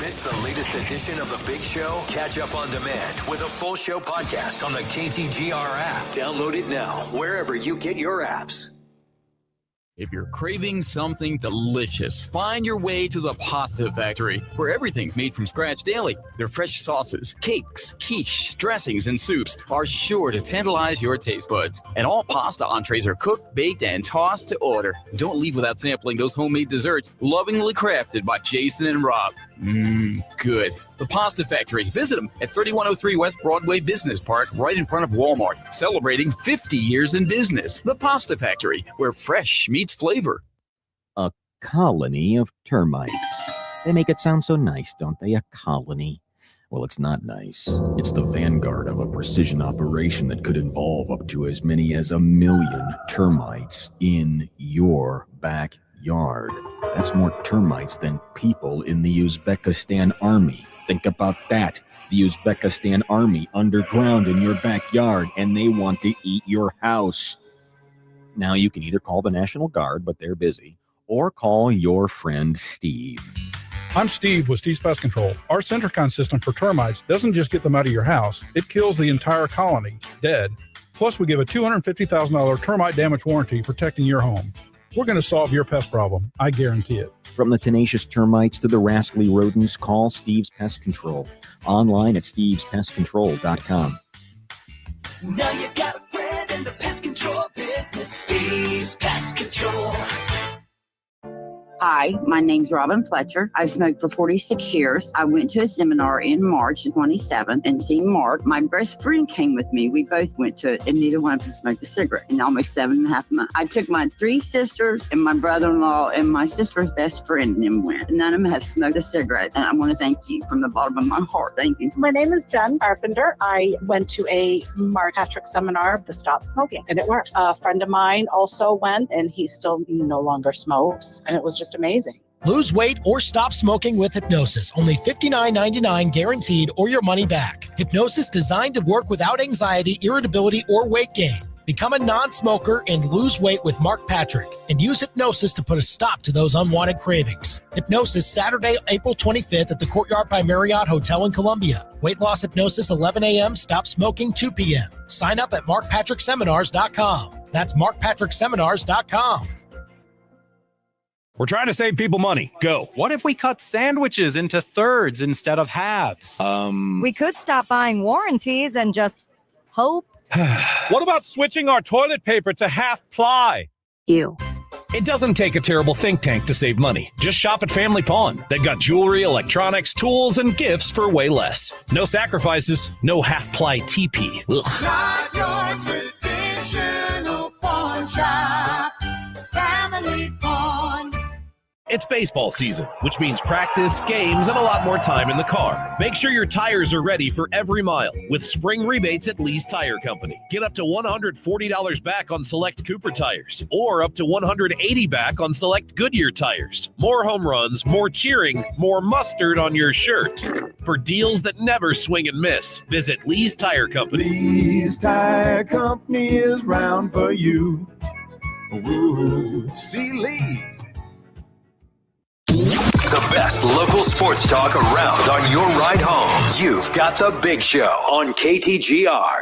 Miss the latest edition of The Big Show? Catch up on demand with a full show podcast on the KTGR app. Download it now, wherever you get your apps. If you're craving something delicious, find your way to the Pasta Factory, where everything's made from scratch daily. Their fresh sauces, cakes, quiche, dressings, and soups are sure to tantalize your taste buds. And all pasta entrees are cooked, baked, and tossed to order. Don't leave without sampling those homemade desserts, lovingly crafted by Jason and Rob. Good. The Pasta Factory. Visit them at 3103 West Broadway Business Park, right in front of Walmart. Celebrating 50 years in business. The Pasta Factory, where fresh meets flavor. A colony of termites. They make it sound so nice, don't they? A colony. Well, it's not nice. It's the vanguard of a precision operation that could involve up to as many as 1 million termites in your backyard. That's more termites than people in the Uzbekistan army. Think about that. The Uzbekistan army underground in your backyard, and they want to eat your house. Now, you can either call the National Guard, but they're busy, or call your friend Steve. I'm Steve with Steve's Pest Control. Our Centricon system for termites doesn't just get them out of your house, it kills the entire colony, dead. Plus, we give a $250,000 termite damage warranty protecting your home. We're going to solve your pest problem. I guarantee it. From the tenacious termites to the rascally rodents, call Steve's Pest Control. Online at stevespestcontrol.com. Now you got a friend in the pest control business. Steve's Pest Control. Hi, my name's Robin Fletcher. I've smoked for 46 years. I went to a seminar in March 27 and seen Mark. My best friend came with me. We both went to it, and neither one of us smoked a cigarette in almost 7.5 months. I took my 3 sisters and my brother-in-law and my sister's best friend and went. None of them have smoked a cigarette, and I want to thank you from the bottom of my heart. Thank you. My name is Jen Carpenter. I went to a Mark Patrick seminar, the Stop Smoking, and it worked. A friend of mine also went, and he still no longer smokes, and it was just amazing. Lose weight or stop smoking with hypnosis. Only $59.99 guaranteed or your money back. Hypnosis designed to work without anxiety, irritability, or weight gain. Become a non-smoker and lose weight with Mark Patrick, and use hypnosis to put a stop to those unwanted cravings. Hypnosis Saturday, April 25th at the Courtyard by Marriott Hotel in Columbia. Weight loss hypnosis 11 a.m., stop smoking 2 p.m. Sign up at markpatrickseminars.com. That's markpatrickseminars.com. We're trying to save people money. Go. What if we cut sandwiches into thirds instead of halves? We could stop buying warranties and just hope. What about switching our toilet paper to half ply? You. It doesn't take a terrible think tank to save money. Just shop at Family Pawn. They've got jewelry, electronics, tools, and gifts for way less. No sacrifices, no half-ply TP. Not your traditional pawn shop. Family Pawn. It's baseball season, which means practice, games, and a lot more time in the car. Make sure your tires are ready for every mile with spring rebates at Lee's Tire Company. Get up to $140 back on select Cooper tires, or up to $180 back on select Goodyear tires. More home runs, more cheering, more mustard on your shirt. For deals that never swing and miss, visit Lee's Tire Company. Lee's Tire Company is round for you. Ooh, see Lee's. The best local sports talk around on your ride home. You've got The Big Show on KTGR.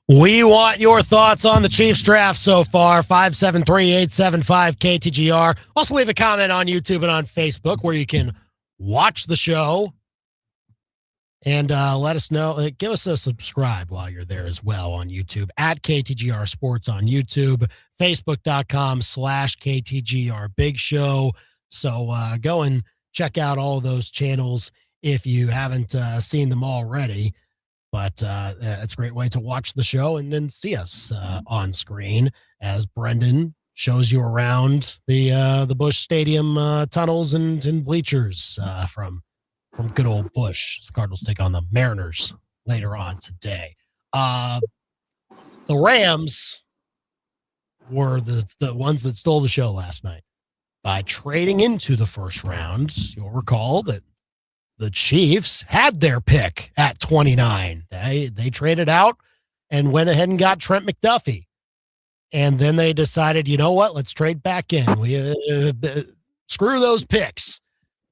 We want your thoughts on the Chiefs draft so far. 573-875-KTGR. Also leave a comment on YouTube and on Facebook where you can watch the show. And let us know. Give us a subscribe while you're there as well on YouTube at KTGR Sports on YouTube, Facebook.com/KTGR Big Show. So go and check out all those channels if you haven't seen them already. But it's a great way to watch the show and then see us on screen as Brendan shows you around the Busch Stadium tunnels and bleachers from good old Busch. The Cardinals take on the Mariners later on today. The Rams were the ones that stole the show last night by trading into the first round. You'll recall that the Chiefs had their pick at 29. They traded out and went ahead and got Trent McDuffie. And then they decided, you know what? Let's trade back in. We screw those picks.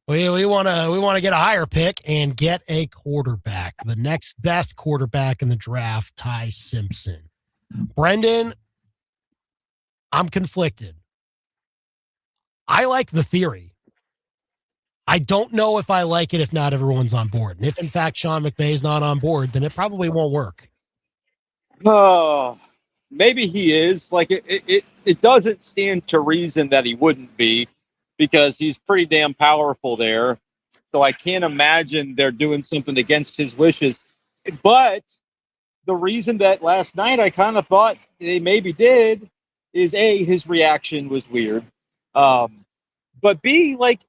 We want to get a higher pick and get a quarterback, the next best quarterback in the draft, Ty Simpson. Brendan, I'm conflicted. I like the theory. I don't know if I like it if not everyone's on board. And if, in fact, Sean McVay's not on board, then it probably won't work. Oh, maybe he is. Like, it doesn't stand to reason that he wouldn't be. because he's pretty damn powerful there. So I can't imagine they're doing something against his wishes. But the reason that last night I kind of thought they maybe did is A, his reaction was weird. But B, like,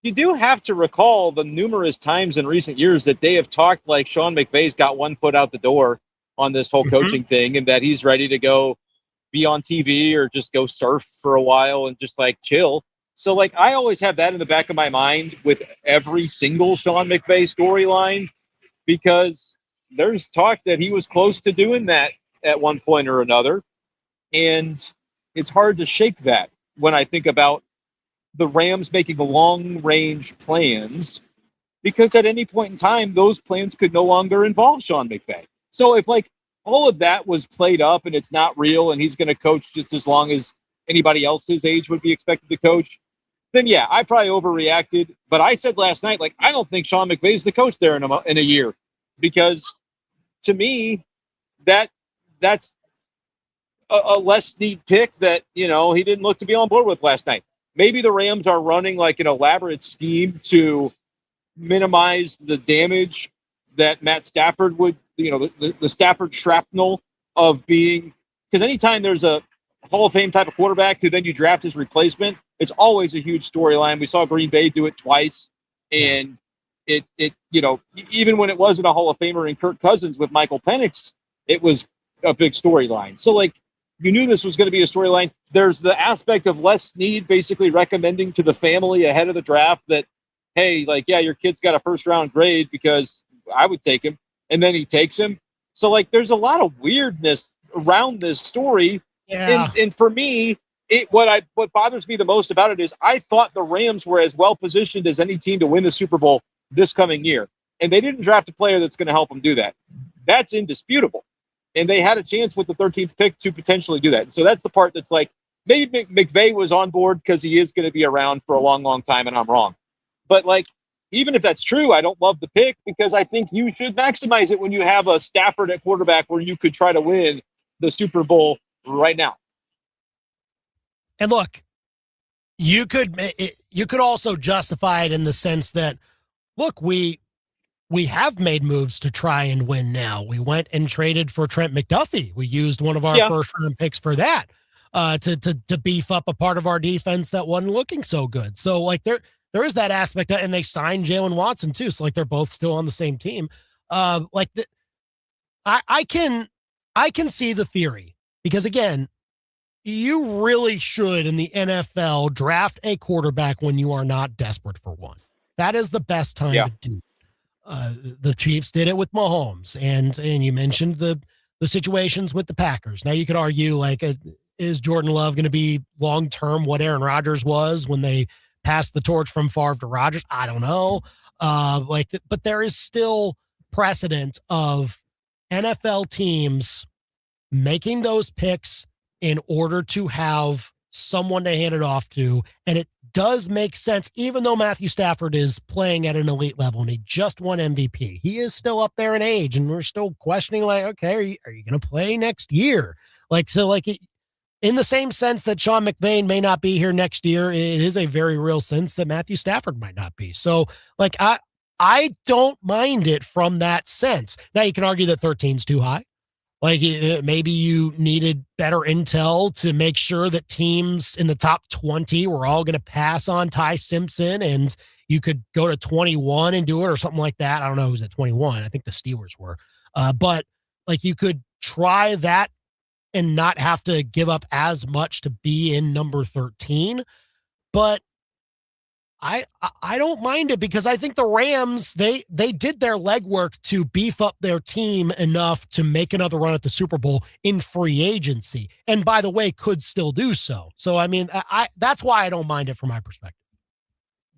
you do have to recall the numerous times in recent years that they have talked like Sean McVay's got one foot out the door on this whole coaching thing, and that he's ready to go be on TV or just go surf for a while and just like chill. So like I always have that in the back of my mind with every single Sean McVay storyline, because there's talk that he was close to doing that at one point or another. And it's hard to shake that when I think about the Rams making long-range plans, because at any point in time, those plans could no longer involve Sean McVay. So if like all of that was played up and it's not real and he's going to coach just as long as anybody else his age would be expected to coach, then yeah, I probably overreacted. But I said last night, like, I don't think Sean McVay's the coach there in a year, because to me, that's a less need pick that, you know, he didn't look to be on board with last night. Maybe the Rams are running like an elaborate scheme to minimize the damage that Matt Stafford would, you know, the Stafford shrapnel of being, because anytime there's a Hall of Fame type of quarterback who then you draft his replacement, it's always a huge storyline. We saw Green Bay do it twice, and it you know, even when it wasn't a Hall of Famer in Kirk Cousins with Michael Penix, it was a big storyline. So like, you knew this was going to be a storyline. There's the aspect of Les Snead basically recommending to the family ahead of the draft that, hey, like, yeah, your kid's got a first-round grade because I would take him. And then he takes him. So, like, there's a lot of weirdness around this story. Yeah. And for me, what bothers me the most about it is I thought the Rams were as well-positioned as any team to win the Super Bowl this coming year. And they didn't draft a player that's going to help them do that. That's indisputable. And they had a chance with the 13th pick to potentially do that. So that's the part that's like, maybe McVay was on board because he is going to be around for a long, long time, and I'm wrong. But, like, even if that's true, I don't love the pick, because I think you should maximize it when you have a Stafford at quarterback where you could try to win the Super Bowl right now. And look, you could also justify it in the sense that, look, we have made moves to try and win now. We went and traded for Trent McDuffie. We used one of our first-round picks for that to beef up a part of our defense that wasn't looking so good. So, like, there is that aspect, and they signed Jalen Watson too. So, like, they're both still on the same team. I can see the theory, because again, you really should in the NFL draft a quarterback when you are not desperate for one. That is the best time to do it. The Chiefs did it with Mahomes, and you mentioned the situations with the Packers. Now you could argue, like, is Jordan Love going to be long-term what Aaron Rodgers was when they passed the torch from Favre to Rodgers? I don't know. But there is still precedent of NFL teams making those picks in order to have someone to hand it off to, and it does make sense, even though Matthew Stafford is playing at an elite level and he just won MVP. He is still up there in age, and we're still questioning, like, okay, are you going to play next year? Like, so, like, in the same sense that Sean McVay may not be here next year, it is a very real sense that Matthew Stafford might not be. So, like, I don't mind it from that sense. Now, you can argue that 13's too high. Like, maybe you needed better intel to make sure that teams in the top 20 were all going to pass on Ty Simpson, and you could go to 21 and do it or something like that. I don't know who's at 21. I think the Steelers were. But, like, you could try that and not have to give up as much to be in number 13. But I don't mind it, because I think the Rams, they did their legwork to beef up their team enough to make another run at the Super Bowl in free agency. And by the way, could still do so. So, I mean, that's why I don't mind it from my perspective.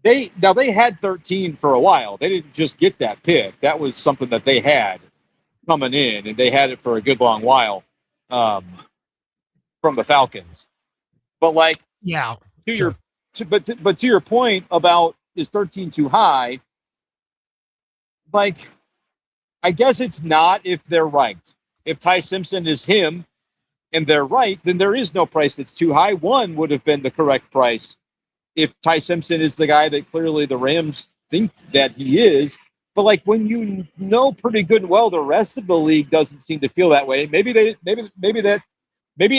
They had 13 for a while. They didn't just get that pick. That was something that they had coming in, and they had it for a good long while from the Falcons. But, like, yeah, But to your point about, is 13 too high? Like, I guess it's not if they're right. If Ty Simpson is him and they're right, then there is no price that's too high. One would have been the correct price if Ty Simpson is the guy that clearly the Rams think that he is. But like when you know pretty good and well, the rest of the league doesn't seem to feel that way. Maybe it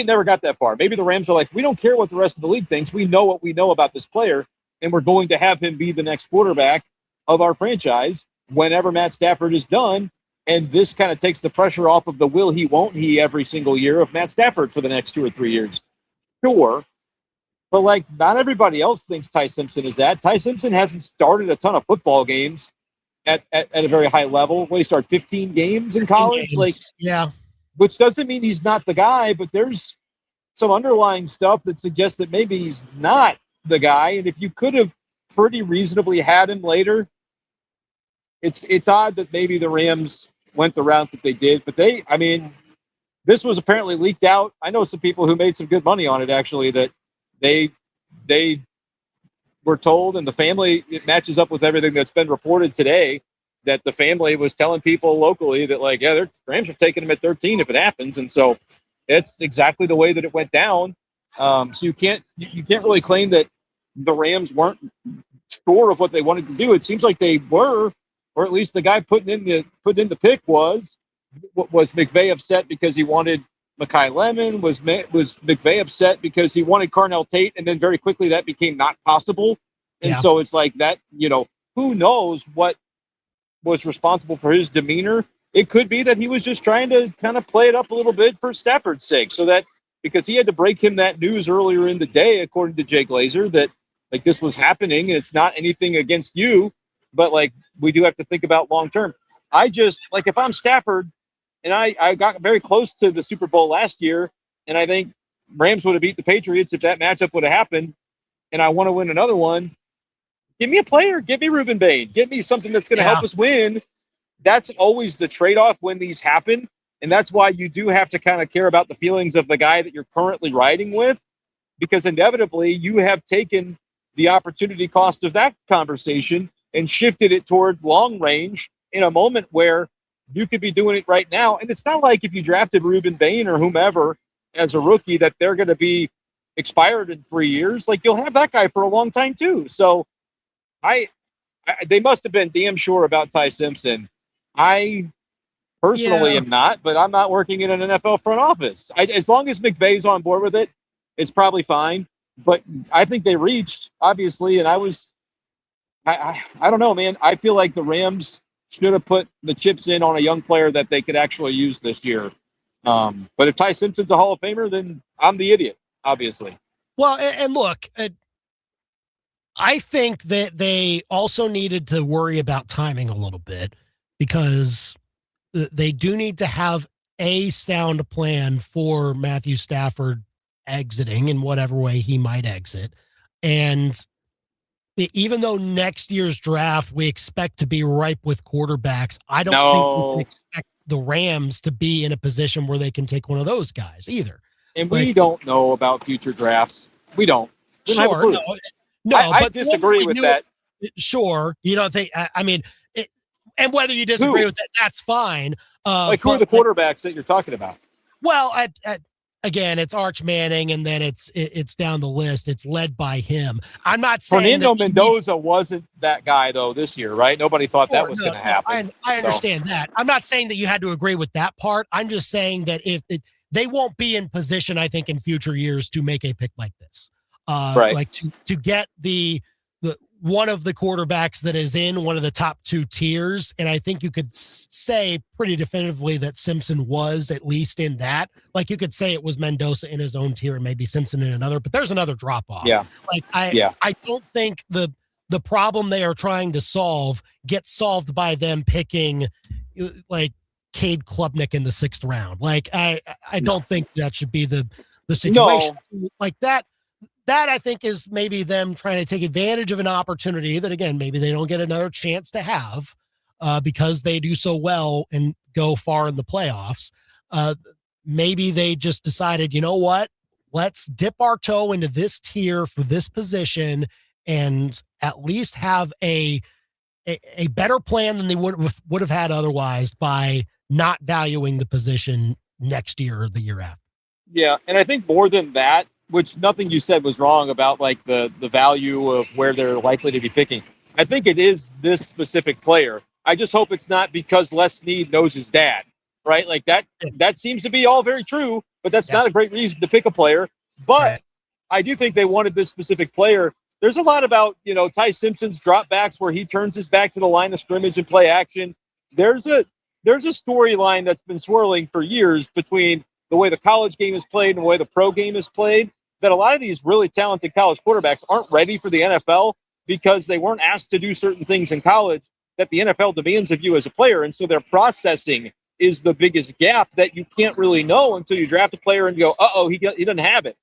never got that far. Maybe the Rams are like, we don't care what the rest of the league thinks. We know what we know about this player, and we're going to have him be the next quarterback of our franchise whenever Matt Stafford is done. And this kind of takes the pressure off of the will he, won't he every single year of Matt Stafford for the next 2 or 3 years. Sure. But, like, not everybody else thinks Ty Simpson is that. Ty Simpson hasn't started a ton of football games at a very high level. What, he started 15 games in college? Games. Like, yeah. Which doesn't mean he's not the guy, but there's some underlying stuff that suggests that maybe he's not the guy. And if you could have pretty reasonably had him later, it's odd that maybe the Rams went the route that they did. But this was apparently leaked out. I know some people who made some good money on it, actually, that they were told, and the family, it matches up with everything that's been reported today, that the family was telling people locally that, like, yeah, the Rams are taking him at 13 if it happens. And so it's exactly the way that it went down. So you can't really claim that the Rams weren't sure of what they wanted to do. It seems like they were, or at least the guy putting in the pick was McVay upset because he wanted Mekhi Lemon? Was McVay upset because he wanted Carnell Tate, and then very quickly that became not possible? And so it's like that, who knows what was responsible for his demeanor? It could be that he was just trying to kind of play it up a little bit for Stafford's sake, so that because he had to break him that news earlier in the day, according to Jay Glazer, that like this was happening and it's not anything against you, but like we do have to think about long term. I just like if I'm Stafford, and I got very close to the Super Bowl last year, and I think Rams would have beat the Patriots if that matchup would have happened, and I want to win another one. Give me a player. Give me Reuben Bain. Give me something that's going to help us win. That's always the trade-off when these happen, and that's why you do have to kind of care about the feelings of the guy that you're currently riding with, because inevitably you have taken the opportunity cost of that conversation and shifted it toward long range in a moment where you could be doing it right now. And it's not like if you drafted Reuben Bain or whomever as a rookie that they're going to be expired in 3 years. Like you'll have that guy for a long time too. So they must have been damn sure about Ty Simpson. I personally am not, but I'm not working in an NFL front office. As long as McVay's on board with it, it's probably fine. But I think they reached, obviously, and I don't know, man. I feel like the Rams should have put the chips in on a young player that they could actually use this year. But if Ty Simpson's a Hall of Famer, then I'm the idiot, obviously. Well, and look, I think that they also needed to worry about timing a little bit, because they do need to have a sound plan for Matthew Stafford exiting in whatever way he might exit. And even though next year's draft we expect to be ripe with quarterbacks, I don't think we can expect the Rams to be in a position where they can take one of those guys either. And we don't know about future drafts. We don't. We don't have a clue. No, I disagree with that. Sure. You don't think, and whether you disagree with that, that's fine. Who are the quarterbacks that you're talking about? Well, again, it's Arch Manning, and then it's down the list. It's led by him. I'm not saying Fernando Mendoza wasn't that guy though this year, right? Nobody thought that was going to happen. I understand that. I'm not saying that you had to agree with that part. I'm just saying that they won't be in position, I think, in future years to make a pick like this, right? Like to get the one of the quarterbacks that is in one of the top two tiers. And I think you could say pretty definitively that Simpson was at least in that. Like you could say it was Mendoza in his own tier and maybe Simpson in another, but there's another drop off. Yeah. Like I don't think the problem they are trying to solve gets solved by them picking like Cade Klubnik in the 6th round. Like I don't think that should be the situation. No. Like that I think is maybe them trying to take advantage of an opportunity that, again, maybe they don't get another chance to have because they do so well and go far in the playoffs. Maybe they just decided, you know what, let's dip our toe into this tier for this position and at least have a better plan than they would have had otherwise by not valuing the position next year or the year after. Yeah, and I think more than that, which nothing you said was wrong about like the value of where they're likely to be picking. I think it is this specific player. I just hope it's not because Les Snead knows his dad, right? Like that seems to be all very true, but that's not a great reason to pick a player. But I do think they wanted this specific player. There's a lot about, Ty Simpson's dropbacks where he turns his back to the line of scrimmage and play action. There's a storyline that's been swirling for years between the way the college game is played and the way the pro game is played, that a lot of these really talented college quarterbacks aren't ready for the NFL because they weren't asked to do certain things in college that the NFL demands of you as a player. And so their processing is the biggest gap that you can't really know until you draft a player and go, uh-oh, he doesn't have it.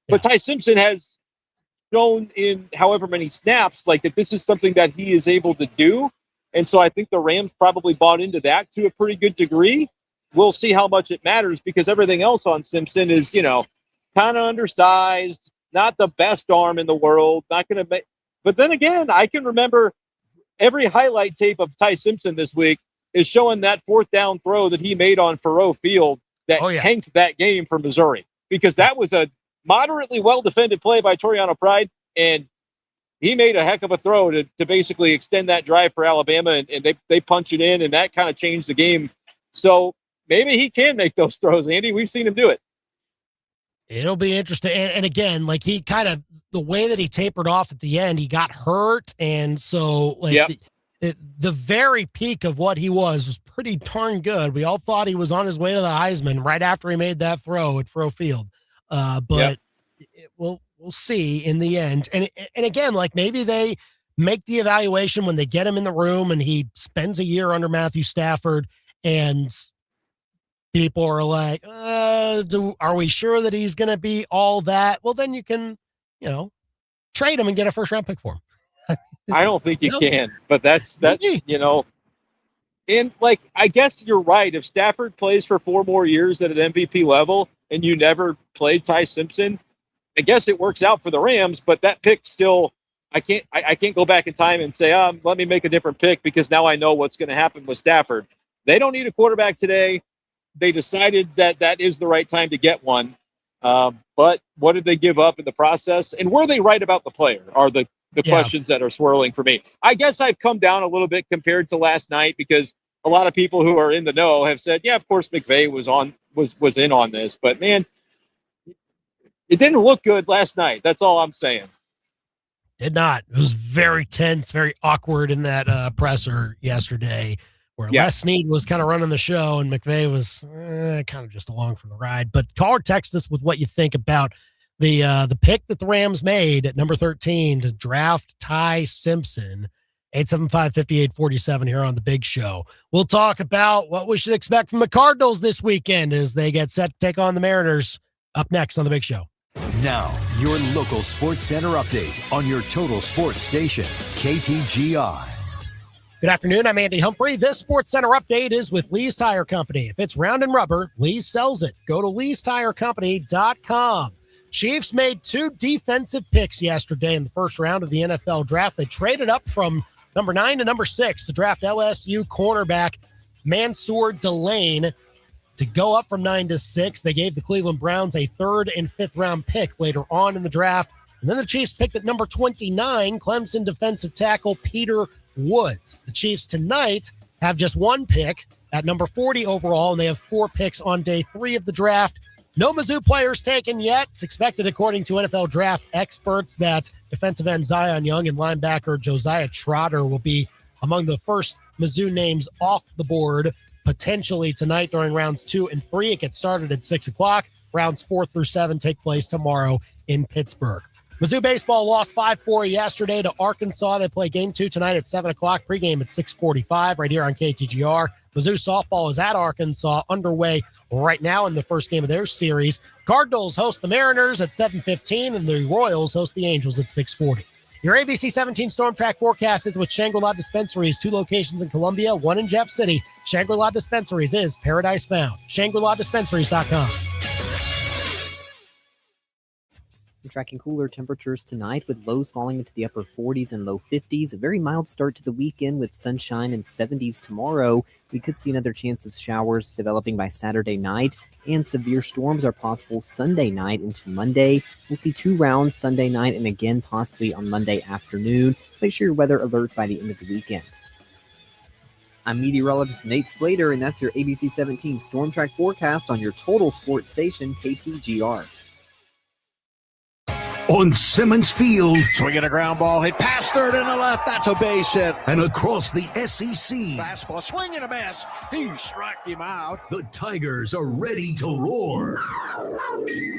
Yeah. But Ty Simpson has shown in however many snaps, like that this is something that he is able to do. And so I think the Rams probably bought into that to a pretty good degree. We'll see how much it matters because everything else on Simpson is, kind of undersized, not the best arm in the world, not going to make. But then again, I can remember every highlight tape of Ty Simpson this week is showing that fourth down throw that he made on Faurot Field that tanked that game for Missouri, because that was a moderately well-defended play by Toriano Pride, and he made a heck of a throw to basically extend that drive for Alabama, and they punch it in, and that kind of changed the game. So maybe he can make those throws, Andy. We've seen him do it. It'll be interesting. And again, like he kind of, the way that he tapered off at the end, he got hurt. And so like the very peak of what he was pretty darn good. We all thought he was on his way to the Heisman right after he made that throw at Faurot Field. But we'll see in the end. And again, like maybe they make the evaluation when they get him in the room and he spends a year under Matthew Stafford and people are like, are we sure that he's going to be all that? Well, then you can, trade him and get a first round pick for him. I don't think you can, but that's, and like, I guess you're right. If Stafford plays for 4 more years at an MVP level and you never played Ty Simpson, I guess it works out for the Rams, but that pick still, I can't go back in time and say, let me make a different pick because now I know what's going to happen with Stafford. They don't need a quarterback today. They decided that is the right time to get one. But what did they give up in the process? And were they right about the player are the questions that are swirling for me. I guess I've come down a little bit compared to last night because a lot of people who are in the know have said, yeah, of course McVay was in on this. But, man, it didn't look good last night. That's all I'm saying. Did not. It was very tense, very awkward in that presser yesterday, where Les Snead was kind of running the show and McVay was kind of just along for the ride. But call or text us with what you think about the pick that the Rams made at number 13 to draft Ty Simpson. 875-5847 here on The Big Show. We'll talk about what we should expect from the Cardinals this weekend as they get set to take on the Mariners up next on The Big Show. Now, your local Sports Center update on your total sports station, KTGR. Good afternoon. I'm Andy Humphrey. This Sports Center update is with Lee's Tire Company. If it's round and rubber, Lee's sells it. Go to leestirecompany.com. Chiefs made 2 defensive picks yesterday in the first round of the NFL draft. They traded up from number 9 to number 6 to draft LSU cornerback Mansoor Delane to go up from 9 to 6. They gave the Cleveland Browns a 3rd and 5th round pick later on in the draft. And then the Chiefs picked at number 29, Clemson defensive tackle Peter Woods. The Chiefs tonight have just 1 pick at number 40 overall, and they have 4 picks on day 3 of the draft. No Mizzou players taken yet. It's expected, according to NFL draft experts, that defensive end Zion Young and linebacker Josiah Trotter will be among the first Mizzou names off the board, potentially tonight during rounds 2 and 3. It gets started at 6 o'clock. Rounds 4 through 7 take place tomorrow in Pittsburgh. Mizzou baseball lost 5-4 yesterday to Arkansas. They play game 2 tonight at 7 o'clock, pregame at 6:45 right here on KTGR. Mizzou softball is at Arkansas, underway right now in the first game of their series. Cardinals host the Mariners at 7:15, and the Royals host the Angels at 6:40. Your ABC 17 Storm Track forecast is with Shangri-La Dispensaries, 2 locations in Columbia, 1 in Jeff City. Shangri-La Dispensaries is paradise found. ShangriLaDispensaries.com. We're tracking cooler temperatures tonight with lows falling into the upper 40s and low 50s. A very mild start to the weekend with sunshine and 70s tomorrow. We could see another chance of showers developing by Saturday night, and severe storms are possible Sunday night into Monday. We'll see 2 rounds Sunday night and again possibly on Monday afternoon. So make sure your weather alert by the end of the weekend. I'm meteorologist Nate Splater, and that's your ABC 17 Storm Track forecast on your total sports station, KTGR. On Simmons Field. Swinging a ground ball, hit past third and the left. That's a base hit. And across the SEC. Fastball, swing and a miss. He struck him out. The Tigers are ready to roar.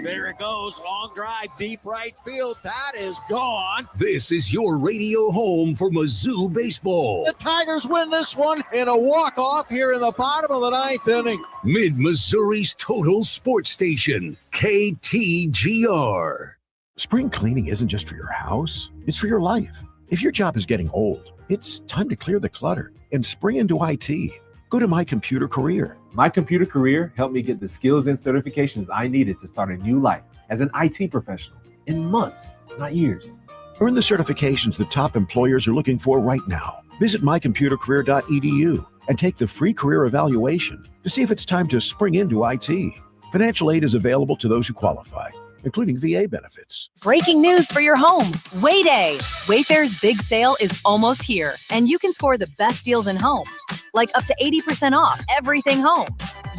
There it goes. Long drive, deep right field. That is gone. This is your radio home for Mizzou baseball. The Tigers win this one in a walk-off here in the bottom of the 9th inning. Mid-Missouri's total sports station, KTGR. Spring cleaning isn't just for your house, it's for your life. If your job is getting old, it's time to clear the clutter and spring into IT. Go to My Computer Career. My Computer Career helped me get the skills and certifications I needed to start a new life as an IT professional in months, not years. Earn the certifications the top employers are looking for right now. Visit mycomputercareer.edu and take the free career evaluation to see if it's time to spring into IT. Financial aid is available to those who qualify, including VA benefits. Breaking news for your home. Wayday. Wayfair's big sale is almost here, and you can score the best deals in home, like up to 80% off everything home.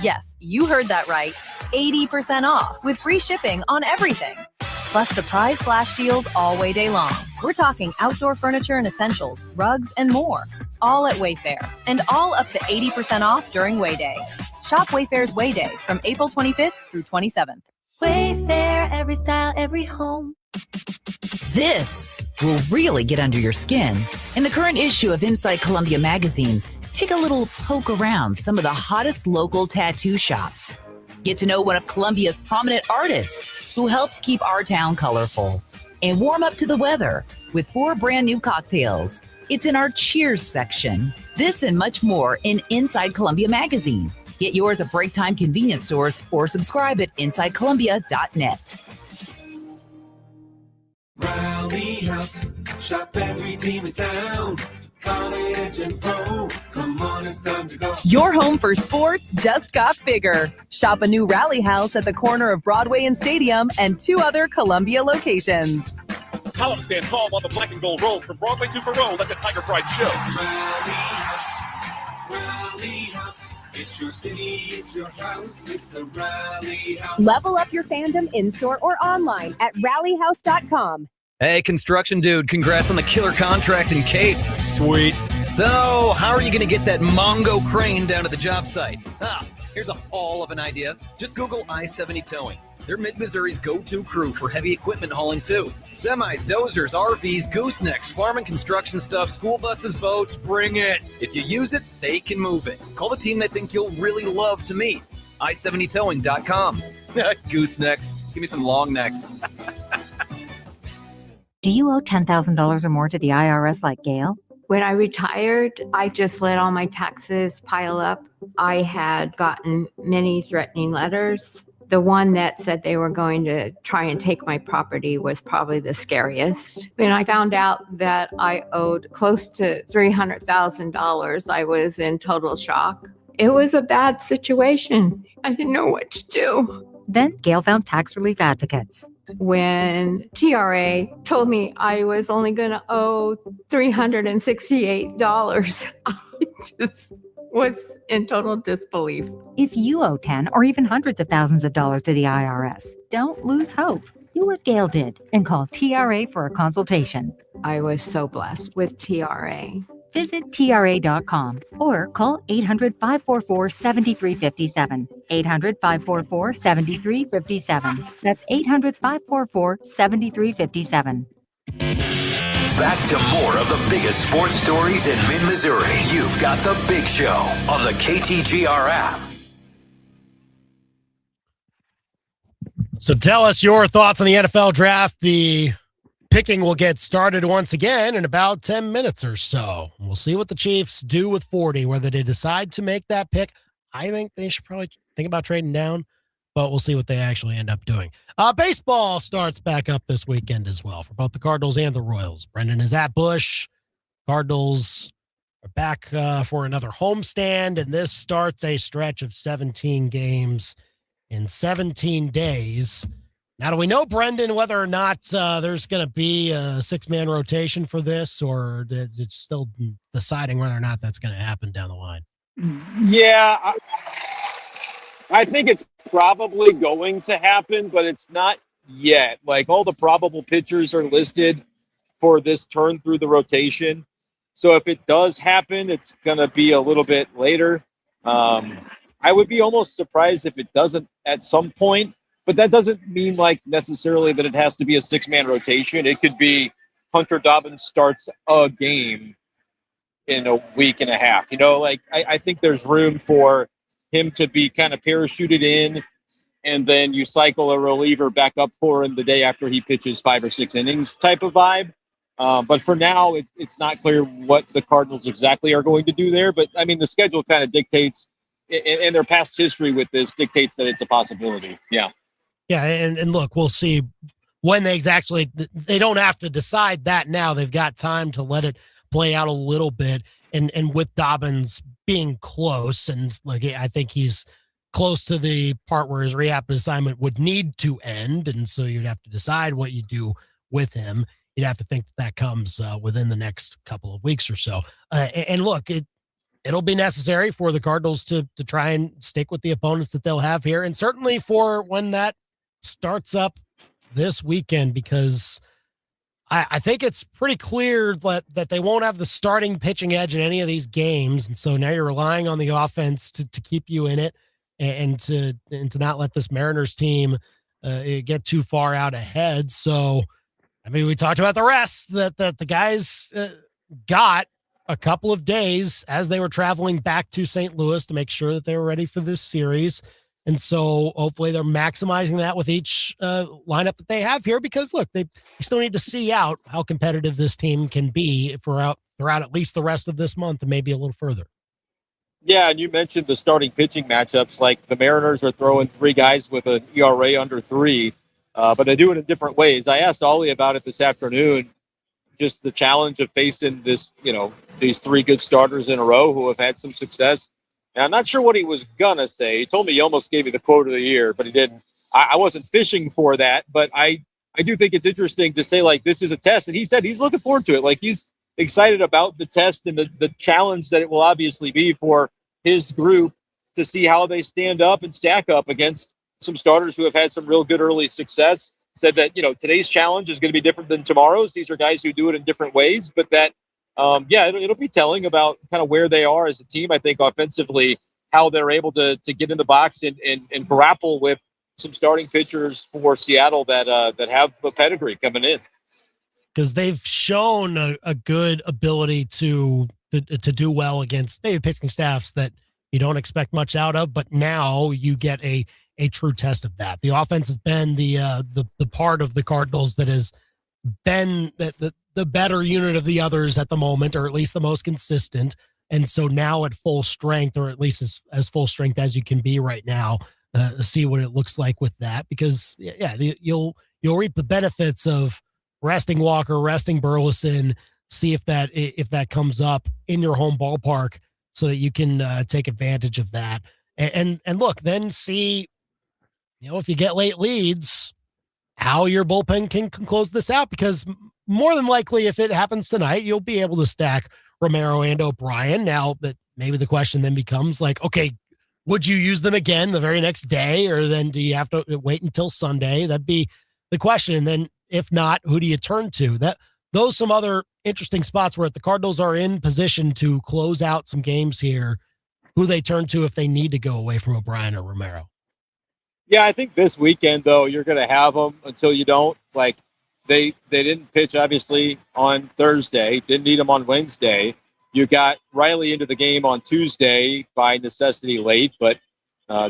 Yes, you heard that right. 80% off with free shipping on everything. Plus surprise flash deals all Wayday long. We're talking outdoor furniture and essentials, rugs, and more. All at Wayfair, and all up to 80% off during Wayday. Shop Wayfair's Wayday from April 25th through 27th. Wayfair, every style, every home. This will really get under your skin. In the current issue of Inside Columbia magazine, take a little poke around some of the hottest local tattoo shops. Get to know one of Columbia's prominent artists who helps keep our town colorful. And warm up to the weather with 4 brand new cocktails. It's in our Cheers section. This and much more in Inside Columbia magazine. Get yours at break time convenience stores or subscribe at InsideColumbia.net. Rally House, shop every team in town. College and pro, come on, it's time to go. Your home for sports just got bigger. Shop a new Rally House at the corner of Broadway and Stadium and 2 other Columbia locations. Column stand tall while the black and gold roll from Broadway to Faroe. Let the Tiger Pride show. Rally House, Rally House. It's your city, it's your house, it's the Rally House. Level up your fandom in-store or online at rallyhouse.com. Hey, construction dude, congrats on the killer contract in Cape. Sweet. So, how are you going to get that Mongo crane down to the job site? Here's a haul of an idea. Just Google I-70 Towing. They're Mid-Missouri's go-to crew for heavy equipment hauling, too. Semis, dozers, RVs, goosenecks, farm and construction stuff, school buses, boats, bring it. If you use it, they can move it. Call the team they think you'll really love to meet. I70towing.com. Goosenecks. Give me some long necks. Do you owe $10,000 or more to the IRS like Gail? When I retired, I just let all my taxes pile up. I had gotten many threatening letters. The one that said they were going to try and take my property was probably the scariest. When I found out that I owed close to $300,000, I was in total shock. It was a bad situation. I didn't know what to do. Then Gail found tax relief advocates. When TRA told me I was only going to owe $368, I just was in total disbelief. If you owe 10 or even hundreds of thousands of dollars to the IRS, don't lose hope. Do what Gail did and call TRA for a consultation. I was so blessed with TRA. Visit TRA.com or call 800-544-7357. 800-544-7357. That's 800-544-7357. Back to more of the biggest sports stories in mid-Missouri. You've got The Big Show on the KTGR app. So tell us your thoughts on the NFL draft. The picking will get started once again in about 10 minutes or so. We'll see what the Chiefs do with 40, whether they decide to make that pick. I think they should probably think about trading down. but we'll see what they actually end up doing. Baseball starts back up this weekend as well for both the Cardinals and the Royals. Brendan is at Busch. Cardinals are back for another homestand, and this starts a stretch of 17 games in 17 days. Now, do we know, Brendan, whether or not there's going to be a 6-man rotation for this, or it's still deciding whether or not that's going to happen down the line? Yeah, I think it's probably going to happen, but it's not yet. Like, all the probable pitchers are listed for this turn through the rotation. So if it does happen, it's going to be a little bit later. I would be almost surprised if it doesn't at some point, but that doesn't mean like necessarily that it has to be a 6-man rotation. It could be Hunter Dobbins starts a game in a week and a half. You know, like I think there's room for him to be kind of parachuted in, and then you cycle a reliever back up for him the day after he pitches 5 or 6 innings type of vibe. But for now, it's not clear what the Cardinals exactly are going to do there. But, I mean, the schedule kind of dictates, and their past history with this dictates that it's a possibility. Yeah. Yeah, and look, we'll see when they don't have to decide that now. They've got time to let it play out a little bit. And with Dobbins being close, and like I think he's close to the part where his rehab assignment would need to end, and so you'd have to decide what you do with him. You'd have to think that comes within the next couple of weeks or so. And look, it'll be necessary for the Cardinals to try and stick with the opponents that they'll have here, and certainly for when that starts up this weekend, because I think it's pretty clear that they won't have the starting pitching edge in any of these games, and so now you're relying on the offense to keep you in it and to not let this Mariners team get too far out ahead. So, I mean, we talked about the rest that the guys got a couple of days as they were traveling back to St. Louis to make sure that they were ready for this series. And so hopefully they're maximizing that with each lineup that they have here, because look, they still need to see out how competitive this team can be throughout at least the rest of this month and maybe a little further. Yeah, and you mentioned the starting pitching matchups. Like, the Mariners are throwing 3 guys with an ERA under 3, but they do it in different ways. I asked Ollie about it this afternoon, just the challenge of facing these 3 good starters in a row who have had some success. And I'm not sure what he was going to say. He told me he almost gave me the quote of the year, but he didn't. I wasn't fishing for that, but I do think it's interesting to say, like, this is a test. And he said he's looking forward to it. Like, he's excited about the test and the challenge that it will obviously be for his group to see how they stand up and stack up against some starters who have had some real good early success. Said that, today's challenge is going to be different than tomorrow's. These are guys who do it in different ways, but that, it'll be telling about kind of where they are as a team. I think offensively, how they're able to get in the box and grapple with some starting pitchers for Seattle that have a pedigree coming in. Because they've shown a good ability to do well against maybe pitching staffs that you don't expect much out of, but now you get a true test of that. The offense has been the part of the Cardinals that has been the better unit of the others at the moment, or at least the most consistent. And so now at full strength, or at least as full strength as you can be right now, see what it looks like with that, because you'll reap the benefits of resting Walker, resting Burleson, see if that comes up in your home ballpark so that you can take advantage of that. And look, then see, if you get late leads, how your bullpen can close this out, because more than likely, if it happens tonight, you'll be able to stack Romero and O'Brien. Now, that maybe the question then becomes like, okay, would you use them again the very next day, or then do you have to wait until Sunday? That'd be the question. And then if not, who do you turn to? Those some other interesting spots where if the Cardinals are in position to close out some games here, who they turn to if they need to go away from O'Brien or Romero. Yeah, I think this weekend, though, you're going to have them until you don't. Like, they didn't pitch, obviously, on Thursday. Didn't need them on Wednesday. You got Riley into the game on Tuesday by necessity late, but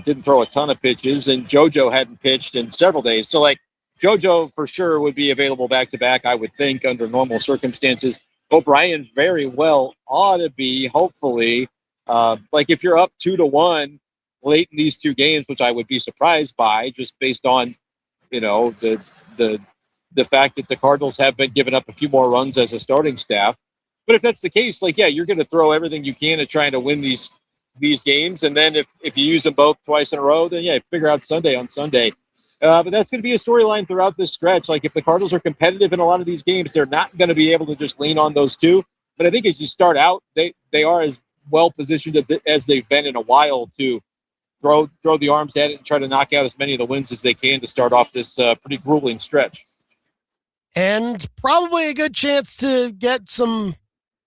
didn't throw a ton of pitches. And JoJo hadn't pitched in several days. So, like, JoJo for sure would be available back-to-back, I would think, under normal circumstances. O'Brien very well ought to be, hopefully. Like, if you're up 2-1, late in these two games, which I would be surprised by just based on, the fact that the Cardinals have been giving up a few more runs as a starting staff. But if that's the case, you're going to throw everything you can at trying to win these games. And then if you use them both twice in a row, then figure out Sunday on Sunday. But that's going to be a storyline throughout this stretch. If the Cardinals are competitive in a lot of these games, they're not going to be able to just lean on those two. But I think as you start out, they are as well positioned as they've been in a while to throw the arms at it and try to knock out as many of the wins as they can to start off this pretty grueling stretch. And probably a good chance to get some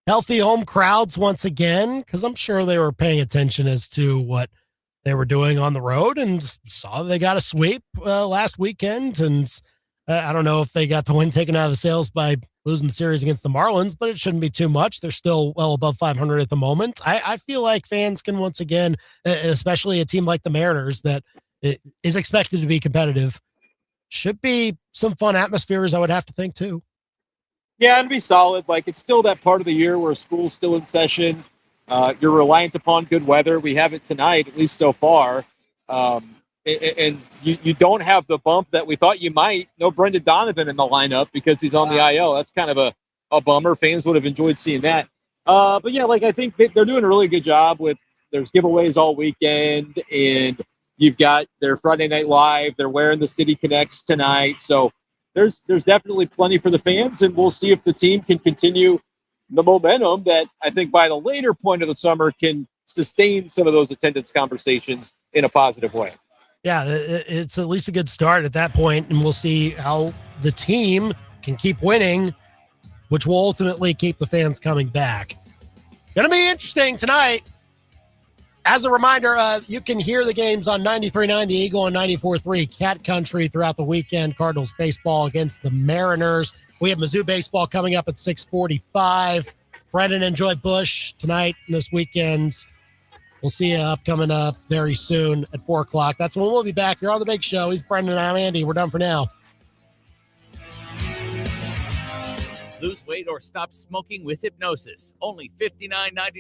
healthy home crowds once again, because I'm sure they were paying attention as to what they were doing on the road and saw they got a sweep last weekend. And I don't know if they got the win taken out of the sails by losing the series against the Marlins, but it shouldn't be too much. They're still well above 500 at the moment. I feel like fans can once again, especially a team like the Mariners that is expected to be competitive, should be some fun atmospheres, I would have to think, too. Yeah, and be solid. It's still that part of the year where school's still in session. You're reliant upon good weather. We have it tonight, at least so far. And you don't have the bump that we thought you might. No Brendan Donovan in the lineup because he's on the IL. That's kind of a bummer. Fans would have enjoyed seeing that. But yeah, I think they're doing a really good job there's giveaways all weekend, and you've got their Friday Night Live. They're wearing the City Connects tonight. So there's definitely plenty for the fans, and we'll see if the team can continue the momentum that I think by the later point of the summer can sustain some of those attendance conversations in a positive way. Yeah, it's at least a good start at that point, and we'll see how the team can keep winning, which will ultimately keep the fans coming back. Going to be interesting tonight. As a reminder, you can hear the games on 93.9 The Eagle and 94.3 Cat Country throughout the weekend. Cardinals baseball against the Mariners. We have Mizzou baseball coming up at 6:45. Brendan and Joy Bush tonight and this weekend. We'll see you coming up very soon at 4 o'clock. That's when we'll be back. You're on The Big Show. He's Brendan and I'm Andy. We're done for now. Lose weight or stop smoking with hypnosis. Only $59.99.